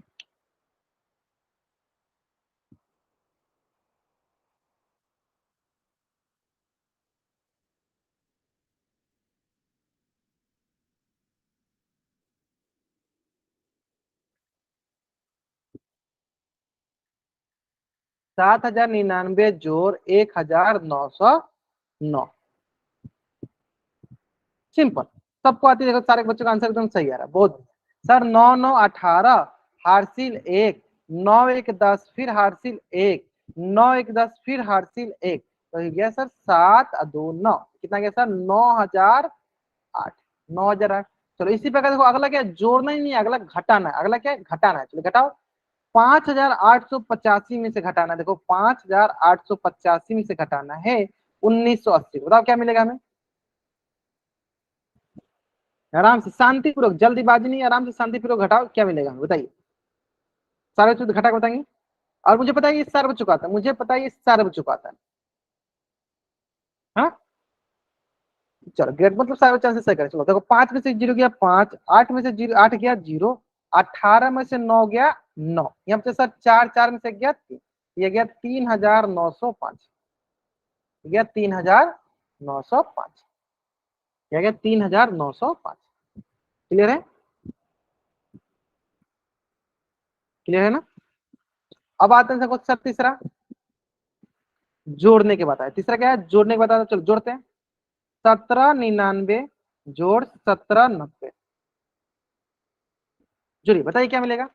7,099 जोड़ 1,909। सिंपल, सबको आती है। देखो सारे बच्चों का आंसर एकदम सही आ रहा है, बहुत सर। 9 9 18, हारसिल 1, 9 1 10, फिर हारसिल 1, 9 1 10, फिर हारसिल 1, तो हो गया सर 7 2 9। कितना गया सर? 9,008। 9,008। चलो इसी प्रकार देखो, अगला क्या है, जोड़ना ही नहीं है, अगला घटाना है। अगला क्या है, घटाना है। चलो घटाओ। 5,885 में से घटाना है। देखो 5,885 में से घटाना है 1980। बताओ क्या मिलेगा हमें। आराम से शांतिपूर्वक, जल्दीबाजी नहीं, आराम से शांतिपूर्वक घटाओ, क्या मिलेगा हमें बताइए। सारे बच्चों घटा के बताएंगे। और मुझे पता है ये सारे बच्चों का आता है, मुझे पता है ये सारे बच्चों का आता है। हाँ चलो ग्रेट, मतलब सारे चांसेस सही करें। चलो देखो 5 में से 0 गया 5, 8 में से 0 8 गया 0, 18 में से 9 गया 9, यहाँ पे सर 4 4 में से गया 3, ये गया 3,905, गया 3,905, क्या गया 3,905। क्लियर है, क्लियर है ना। अब आते हैं सर तीसरा, जोड़ने के बताया। तीसरा क्या है, जोड़ने के बताया। चलो जोड़ते हैं। 1799 जोड़ 1790, जोड़िए बताइए क्या मिलेगा।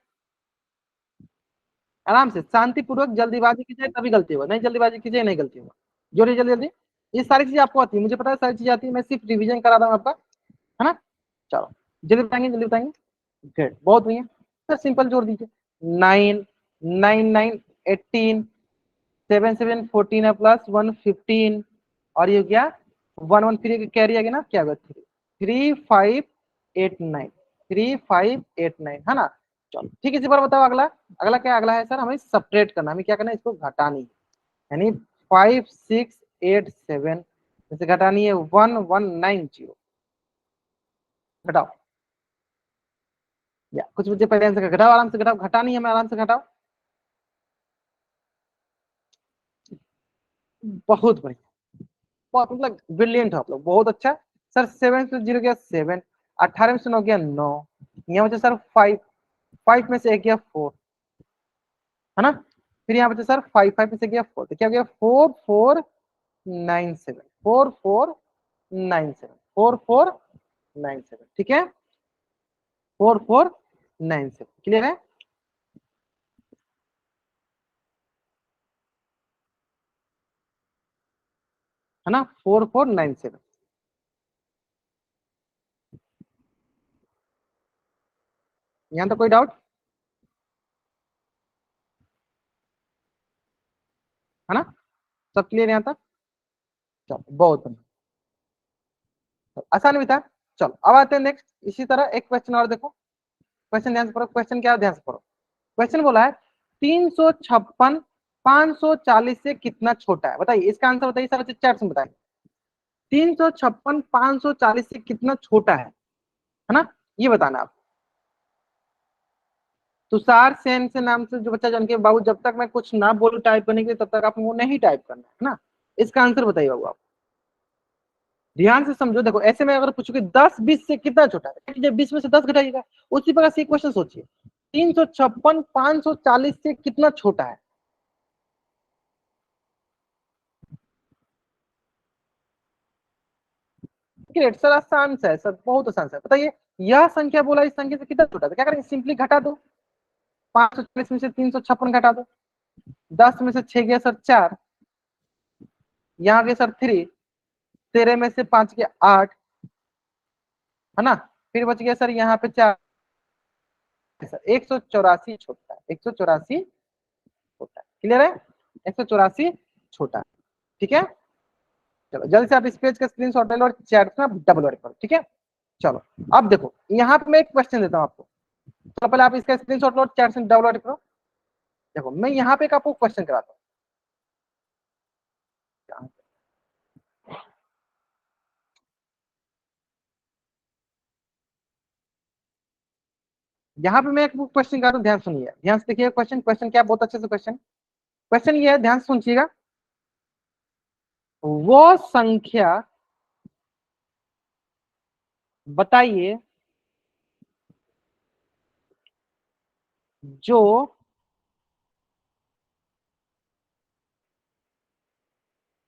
आराम से शांतिपूर्वक, जल्दीबाजी कीजिए तभी गलती होगा, नहीं जल्दीबाजी कीजिए नहीं गलती होगा। जोड़िए जल्दी जल्दी। ये सारी चीजें आपको आती है, मुझे पता है सारी चीजें आती है, मैं सिर्फ रिवीजन करा रहा हूँ आपका, है ना। चलो जल्दी बताएंगे, जल्दी बताएंगे। ग्रेट, बहुत बढ़िया। सर सिंपल जोड़ दीजिए। 9 9 9 18, 7 7 14 है, +1 15, और ये क्या 1 1 फिर कैरी आ गया ना, क्या होगा 3 3 5 8 9, 3 5 8 9, है ना। चलो ठीक है, इसी बार बताओ अगला। अगला क्या, अगला है सर हमें सपरेट करना, हमें क्या करना है, इसको घटानी है। यानी 5 6 8 7 जैसे घटानी है 1190। घटाओ, या कुछ मुझे पहले आंसर घटाओ, आराम से घटाओ, घटानी है हमें, आराम से घटाओ। बहुत बढ़िया, बहुत मतलब ब्रिलियंट हो आप लोग, बहुत अच्छा। सर 7 से 0 गया 7, 18 में से 9 गया 9, यहाँ बचे सर 5, 5 में से 1 गया 4, है ना। फिर यहाँ बचे सर 5, 5 में से गया 4, तो क्या हो गया 4497, 4497, 4497, ठीक है, 4497। क्लियर है। है ना, 4497। यहाँ तो कोई डाउट, है ना, सब क्लियर यहाँ तक। चलो बहुत बढ़िया, आसान भी था। चलो अब आते हैं नेक्स्ट, इसी तरह एक क्वेश्चन और देखो। क्वेश्चन ध्यान से पढ़ो, क्वेश्चन क्या है ध्यान से पढ़ो। क्वेश्चन बोला है 356 540 से कितना छोटा है, बताइए इसका आंसर बताइए, सारे चैट में बताइए। 356 540 से कितना छोटा है ना, ये बताना आप। तुषार सेन से नाम से जो बच्चा जान के, बाबू जब तक मैं कुछ ना बोलूं टाइप करने के लिए, तब तक आप वो नहीं टाइप करना है ना। इसका आंसर बताइए बाबू आप, ध्यान से समझो। देखो ऐसे में अगर पूछोगे 10 20 से कितना छोटा है, जब 20 में से 10 घटाइएगा, उसी प्रकार से क्वेश्चन सोचिए। 356 540 से कितना छोटा है। ग्रेट सर, आसान सा है सर, बहुत आसान सा है। बताइए यह संख्या बोला, इस संख्या से कितना छोटा था, क्या करेंगे, सिंपली घटा दो। 540 में से 356 घटा दो। 10 में से 6 गया सर 4, यहाँ गया सर 3, 13 में से 5 गया 8, है ना। फिर बच गया सर यहाँ पे 4, सर 184 छोटा है, 184 छोटा है। क्लियर है, 184 छोटा है। ठीक है, चलो जल्दी से आप इस पेज का स्क्रीनशॉट ले लो और चैट में डबल वर्क करो, ठीक है। चलो अब देखो यहाँ पे मैं एक क्वेश्चन देता हूँ आपको, तो पहले आप इसका स्क्रीनशॉट लो, चैट से डबल वर्क करो। देखो मैं यहाँ पे एक आपको क्वेश्चन कराता हूँ। यहाँ पे मैं एक क्वेश्चन कर रहा हूँ, ध्यान सुनिए, ध्यान से देखिए क्वेश्चन। क्वेश्चन क्या, बहुत अच्छे से क्वेश्चन, क्वेश्चन ये है, ध्यान से सुनिएगा। वो संख्या बताइए जो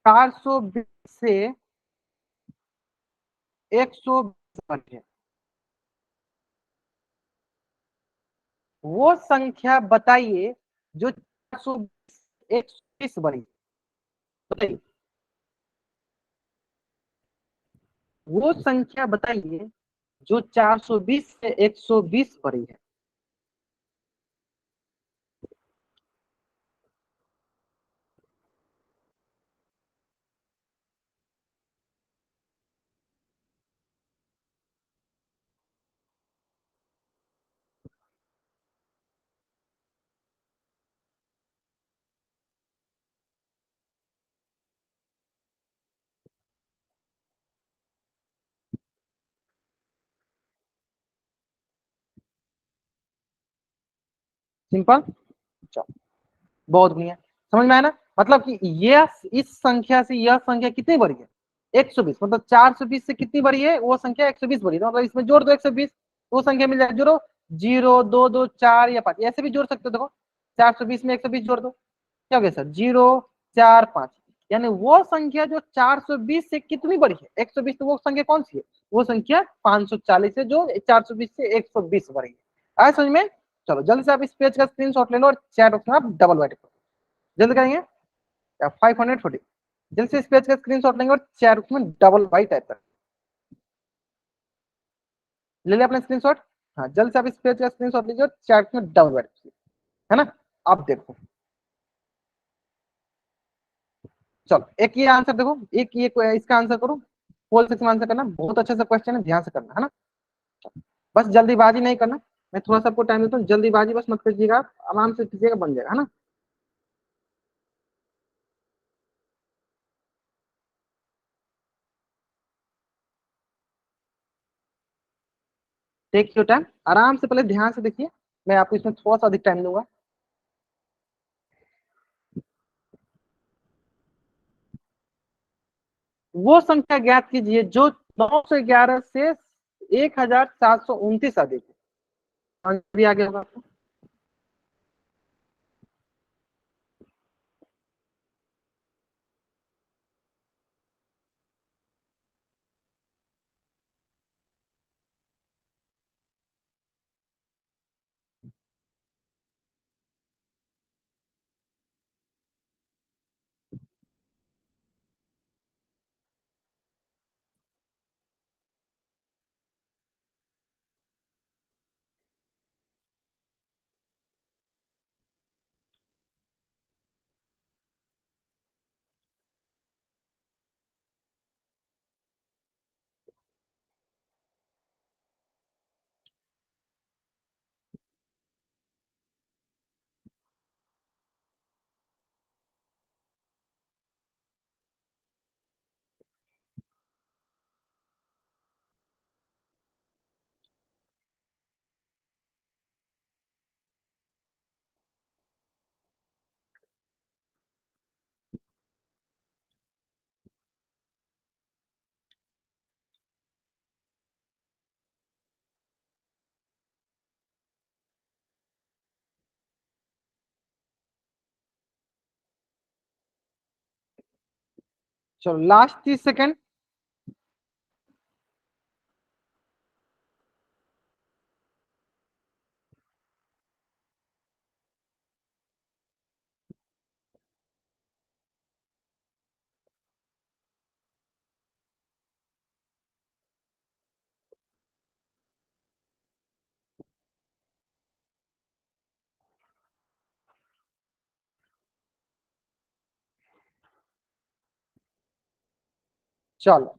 420 से 120 बड़ी है। वो संख्या बताइए जो 420 120 बड़ी है। बताइए वो संख्या बताइए जो 420 से 120 बड़ी है। सिंपल। चलो, बहुत बढ़िया, समझ में आया ना। मतलब कि ये इस संख्या से यह संख्या कितनी बड़ी है, 120, मतलब 420 से कितनी बड़ी है वो संख्या, 120 बड़ी है, मतलब इसमें जोड़ दो 120, वो संख्या मिल जाएगी। जोड़ो, 0 2 2 4 या 5, ऐसे भी जोड़ सकते हो। देखो 420 में 120 जोड़ दो, क्या हो गया सर, 0 4 5, यानी वो संख्या जो 420 से कितनी बड़ी है, 120, तो वो संख्या कौन सी है, वो संख्या 540 है, जो 420 से 120 बड़ी है। आया समझ में। चलो जल्दी से आप इस पेज का स्क्रीनशॉट ले लो और चैट बॉक्स में आप डबल बाइट करो, जल्दी करेंगे। 540, जल्दी से इस पेज का स्क्रीनशॉट लेंगे और चैट बॉक्स में डबल बाइट टाइप करें। ले लिया अपना स्क्रीनशॉट। हाँ, जल्द से आप इस पेज का स्क्रीनशॉट लीजिए और चैट में डबल बाइट, है ना। आप देखो, चलो एक ये आंसर देखो, एक ये इसका आंसर करो, पोल सेक्शन में आंसर करना, बहुत अच्छा सा क्वेश्चन है, ध्यान से करना, है ना। बस जल्दीबाजी नहीं करना, मैं थोड़ा सा आपको टाइम देता हूँ, जल्दीबाजी बस मत कीजिएगा, आप आराम से कीजिएगा, बन जाएगा, है ना। टेक योर टाइम, आराम से, पहले ध्यान से देखिए, मैं आपको इसमें थोड़ा सा अधिक टाइम दूंगा। वो संख्या ज्ञात कीजिए जो 911 से 1729 अधिक है। भी आगे होगा आपको। चलो लास्ट 30 सेकेंड। चलो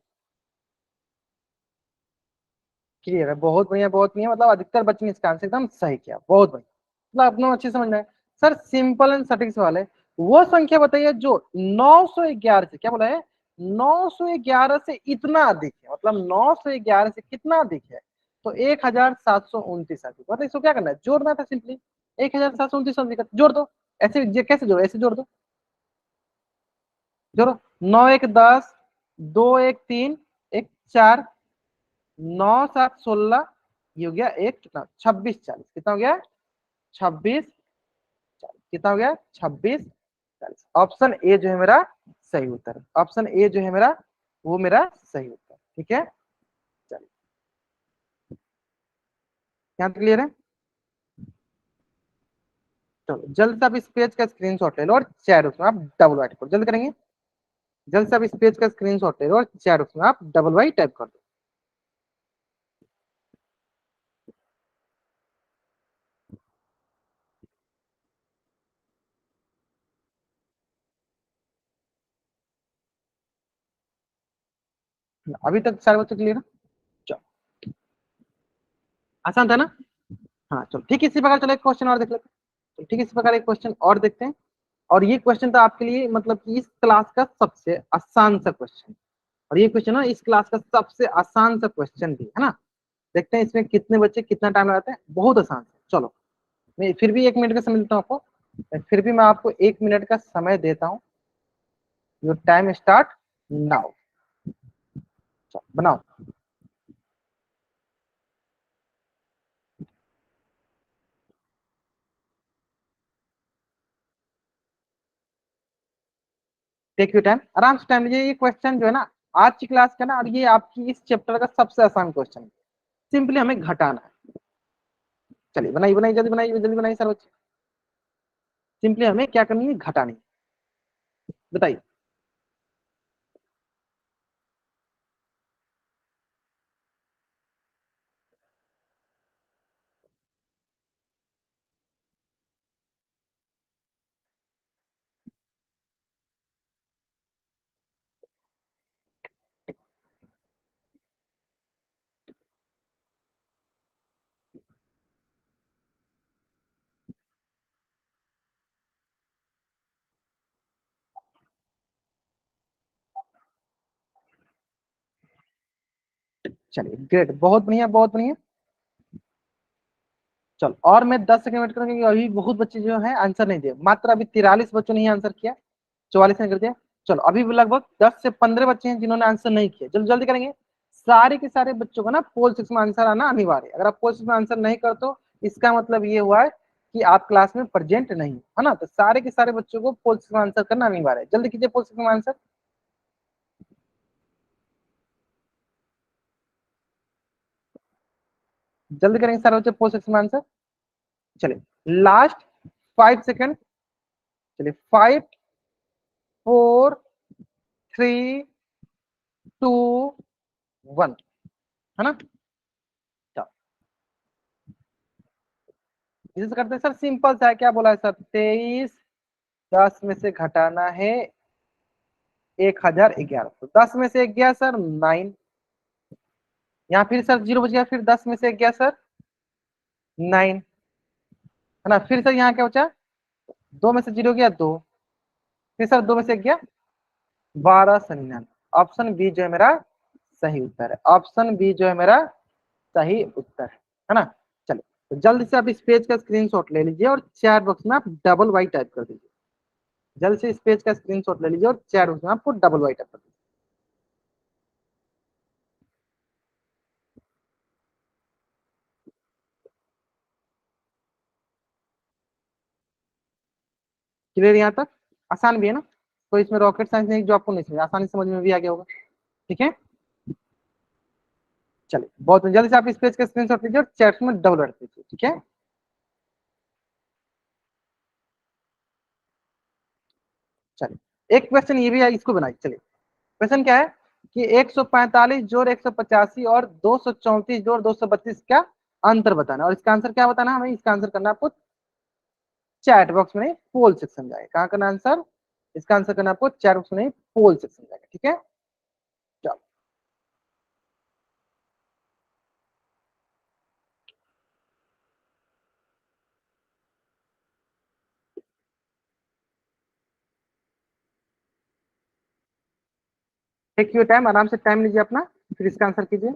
क्लियर है, बहुत बढ़िया, बहुत बढ़िया, मतलब अधिकतर बच्चे ने इसका आंसर एकदम सही किया, बहुत बढ़िया, मतलब अपना अच्छे समझ में आया। सर सिंपल एंड सटीक सवाल है, वो संख्या बताइए जो 911 से, क्या बोला है, 911 से इतना अधिक है, मतलब 911 से कितना अधिक है, तो 1729 अधिक, मतलब इसको क्या करना है, जोड़ना था सिंपली, 1729 अधिक जोड़ दो। ऐसे कैसे जोड़ो, ऐसे जोड़ दो, जोड़ो, 9 1 10, 2 1 3, 1 4, 9 7 16, ये हो गया एक कितना, 26 40, कितना हो गया, 26 40, कितना हो गया, 26 40। ऑप्शन ए जो है मेरा सही उत्तर, ऑप्शन ए जो है मेरा, वो मेरा सही उत्तर, ठीक है। चलिए, यहाँ तक क्लियर है। चलो जल्द से आप इस पेज का स्क्रीनशॉट ले लो और चैट बॉक्स में आप डबल वाइट करो, जल्द करेंगे। जल्द से आप इस पेज का स्क्रीनशॉट ले लो और चैट बॉक्स में आप डबल वाइट टाइप कर दो। अभी तक सारे बच्चे क्लियर है? चलो, आसान था ना? हाँ चलो ठीक है, इसी प्रकार चलो एक क्वेश्चन और देख लेते हैं। तो ठीक है, इसी प्रकार एक क्वेश्चन और देखते हैं। और ये क्वेश्चन तो आपके लिए मतलब कि इस क्लास का सबसे आसान सा क्वेश्चन, और ये क्वेश्चन ना इस क्लास का सबसे आसान सा क्वेश्चन भी है ना। देखते हैं इसमें कितने बच्चे कितना टाइम लगाते हैं, बहुत आसान है। चलो, मैं फिर भी 1 मिनट का समय देता हूँ आपको, फिर भी मैं आपको 1 मिनट का समय देता हूँ। Your time start now. बनाओ। टेक यू टाइम, आराम से टाइम लीजिए। ये क्वेश्चन जो है ना आज की क्लास का ना, और ये आपकी इस चैप्टर का सबसे आसान क्वेश्चन है। सिंपली हमें घटाना है। चलिए बनाइए बनाइए, जल्दी बनाइए सर बच्चे। सिंपली हमें क्या करनी है, घटानी है। बताइए। चलिए ग्रेट, बहुत बढ़िया बहुत बढ़िया। चलो, और मैं 10 सेकंड वेट करूंगी, अभी बहुत बच्चे जो है आंसर नहीं दिए, मात्र अभी 43 बच्चों ने ही आंसर किया, 44 ने कर दिया। चलो, अभी भी लगभग 10 से 15 बच्चे हैं जिन्होंने आंसर नहीं किया। जल्दी जल्दी करेंगे। सारे के सारे बच्चों को ना पोल 6 में आंसर आना अनिवार्य है। अगर आप पोल 6 में आंसर नहीं करते हो, इसका मतलब ये हुआ है कि आप क्लास में प्रेजेंट नहीं हो, है ना। तो सारे के सारे बच्चों को पोल 6 में आंसर करना अनिवार्य है। जल्दी कीजिए पोल 6 में आंसर। जल्दी करेंगे सारे बच्चे पोल 6 में आंसर। चलिए लास्ट 5 सेकंड। चलिए 5 4 3 2 1, है ना। चलो, इसे करते हैं सर, सिंपल सा है। क्या बोला है सर, 23 10 में से घटाना है 1011। तो 10 में से एक गया सर 9, यहाँ फिर सर 0 बच गया, फिर 10 में से एक गया सर 9, है ना। फिर सर यहाँ क्या बचा, 2 में से 0 गया 2, फिर सर 2 में से एक गया 1299। ऑप्शन बी जो है मेरा सही उत्तर है। ऑप्शन बी जो है मेरा सही उत्तर है ना। चलिए, तो जल्दी से आप इस पेज का स्क्रीनशॉट ले लीजिए और चैट बॉक्स में आप डबल वाई टाइप कर दीजिए। जल्द से इस पेज का स्क्रीनशॉट ले लीजिए और चैट बॉक्स में आपको डबल वाई टाइप कर दीजिए। क्लियर यहाँ तक? आसान भी है ना, तो इसमें रॉकेट साइंस नहीं जो आपको नहीं समझ, आसानी समझ में भी आ गया होगा। ठीक है, चलिए बहुत जल्दी से आप इस पेज का स्क्रीनशॉट लीजिए और चैट में डबल रख दीजिए। ठीक है, चलिए एक क्वेश्चन ये भी है, इसको बनाइए। चलिए, क्वेश्चन क्या है कि 145 जोड़ 185 और 234 जोड़ 232 का अंतर बताना, और इसका आंसर क्या बताना है हमें। इसका आंसर करना है आपको चैट बॉक्स में, पोल सेक्शन जाएगा। कहाँ करना आंसर, इसका आंसर करना आपको चैट बॉक्स में, पोल सेक्शन जाएगा। ठीक है, चलो टेक योर टाइम, आराम से टाइम लीजिए अपना, फिर इसका आंसर कीजिए।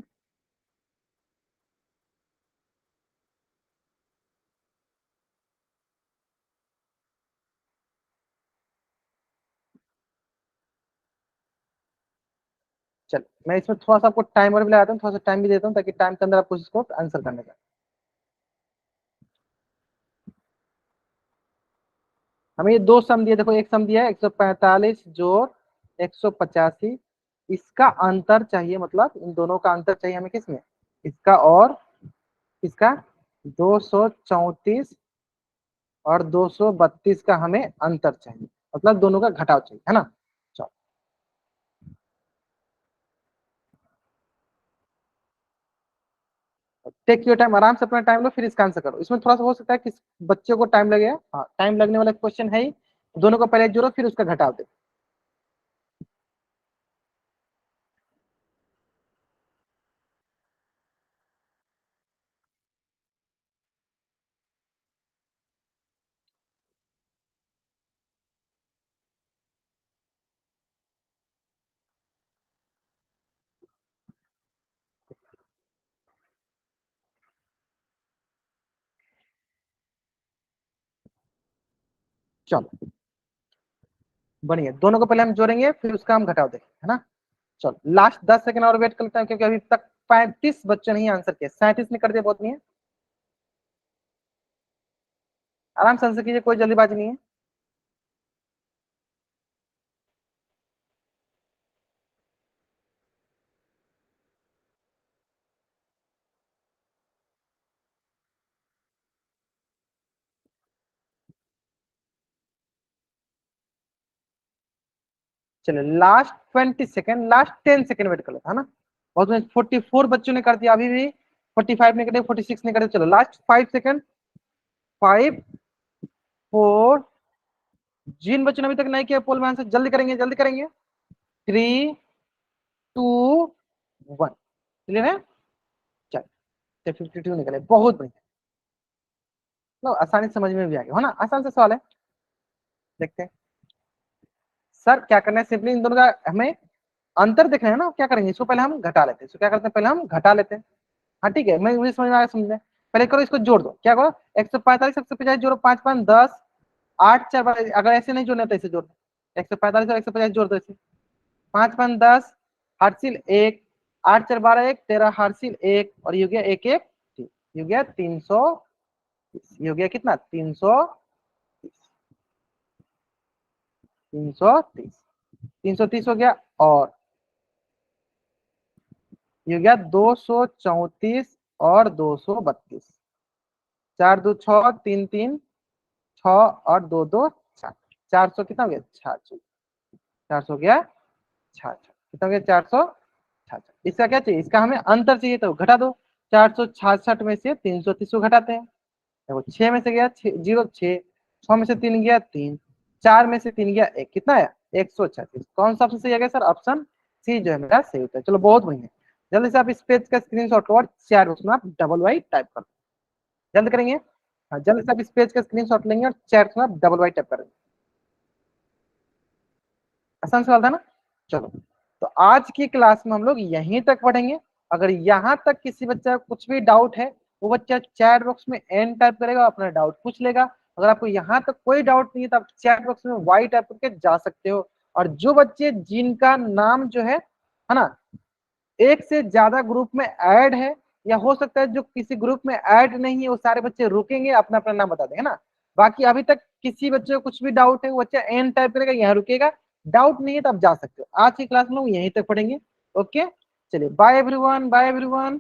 चल, मैं इसमें थोड़ा सा आपको टाइमर भी लगाता हूँ, थोड़ा सा टाइम भी देता हूँ, ताकि टाइम के अंदर आपको इसको आंसर करने का। हमें ये दो सम दिए, देखो एक सम दिया है 145 जोड़ 185, इसका अंतर चाहिए, मतलब इन दोनों का अंतर चाहिए हमें किसमें, इसका और इसका। 234 और 232 का हमें अंतर चाहिए, मतलब दोनों का घटाव चाहिए, है ना। चलो, टेक योर टाइम, आराम से अपना टाइम लो, फिर इसका आंसर करो। इसमें थोड़ा सा हो सकता है कि बच्चे को टाइम लगे, हाँ टाइम लगने वाला क्वेश्चन है ही। दोनों को पहले जोड़ो, फिर उसका घटाव दे। चलो बढ़िया, दोनों को पहले हम जोड़ेंगे फिर उसका हम घटाव देखेंगे, है ना। चलो लास्ट 10 सेकंड और वेट करते हैं, क्योंकि अभी तक 35 बच्चों नहीं आंसर किया, 37 ने कर दिया, बहुत नहीं है। आराम से आंसर कीजिए, कोई जल्दीबाजी नहीं है। चलो last 20 second, last 10 second wait कर लेता है ना। बहुत में 44 बच्चों ने कर दिया, अभी भी 45 ने कर दिया, 46 ने कर दिया। चलो लास्ट 5 सेकंड, 5, 4, जिन बच्चों ने अभी तक नहीं किया पोल में आंसर, जल्दी करेंगे जल्दी करेंगे। 3, 2, 1, क्लियर है। चल 52 निकले, बहुत बढ़िया। लो आसानी से समझ में भी आ गया है ना, आसान से सवाल है। देखते हैं सर क्या करना है, सिंपली इन दोनों का हमें अंतर देखना है ना। क्या करेंगे, इसको पहले हम घटा लेते हैं, इसको क्या करते हैं, पहले हम घटा लेते हैं। हाँ ठीक है, मैं मुझे समझ में आया, समझे। पहले करो इसको जोड़ दो, क्या करो, 145 150 जोड़ो, 5 5 10, 8 4 अगर ऐसे नहीं जोड़ना तो ऐसे जोड़ दो। 145 और 150 जोड़ दो ऐसे, 5 5 10, हार्सिल 1, 8 4 12 1 13, हार्सिल 1, और ये हो गया 1 1 3, ये हो गया 300, ये हो गया कितना 330, 330 हो गया। और ये हो गया 234 और 232, 4 2 6, 3 3, 6 और 2 2 4, 400 कितना हो गया, 600, 400 गया 66, कितना हो गया 466। इसका क्या चाहिए, इसका हमें अंतर चाहिए, तो घटा दो। 466 में से 330 को घटाते हैं, देखो 6 में से गया 0 6, 6 में से 3 गया 3, 4 में से 3 गया 1, कितना है 136। कौन सा ऑप्शन सही आ गया सर, ऑप्शन सी जो है मेरा सही होता है। चलो बहुत बढ़िया, जल्दी से आप इस पेज का स्क्रीनशॉट लो और चैट बॉक्स में आप डबल वाई टाइप कर दो, जल्द करेंगे। हाँ जल्दी से आप इस पेज का स्क्रीनशॉट लेंगे और चैट में आप डबल वाई टाइप करेंगे। आसान सवाल था ना। चलो तो आज की क्लास में हम लोग यहीं तक पढ़ेंगे। अगर यहाँ तक किसी बच्चा को कुछ भी डाउट है, वो बच्चा चैट बॉक्स में एन टाइप करेगा, अपना डाउट पूछ लेगा। अगर आपको यहाँ तक कोई डाउट नहीं है तो आप चैट बॉक्स में वाई टाइप करके जा सकते हो। और जो बच्चे जिनका नाम जो है ना, एक से ज्यादा ग्रुप में ऐड है, या हो सकता है जो किसी ग्रुप में ऐड नहीं है, वो सारे बच्चे रुकेंगे, अपना अपना नाम बता देंगे ना। बाकी अभी तक किसी बच्चे को कुछ भी डाउट है, वो बच्चा एन टाइप करेगा, यहाँ रुकेगा। डाउट नहीं है तो आप जा सकते हो। आज की क्लास में लोग यहीं तक पढ़ेंगे। ओके, चलिए बाय एवरीवन, बाय एवरीवन।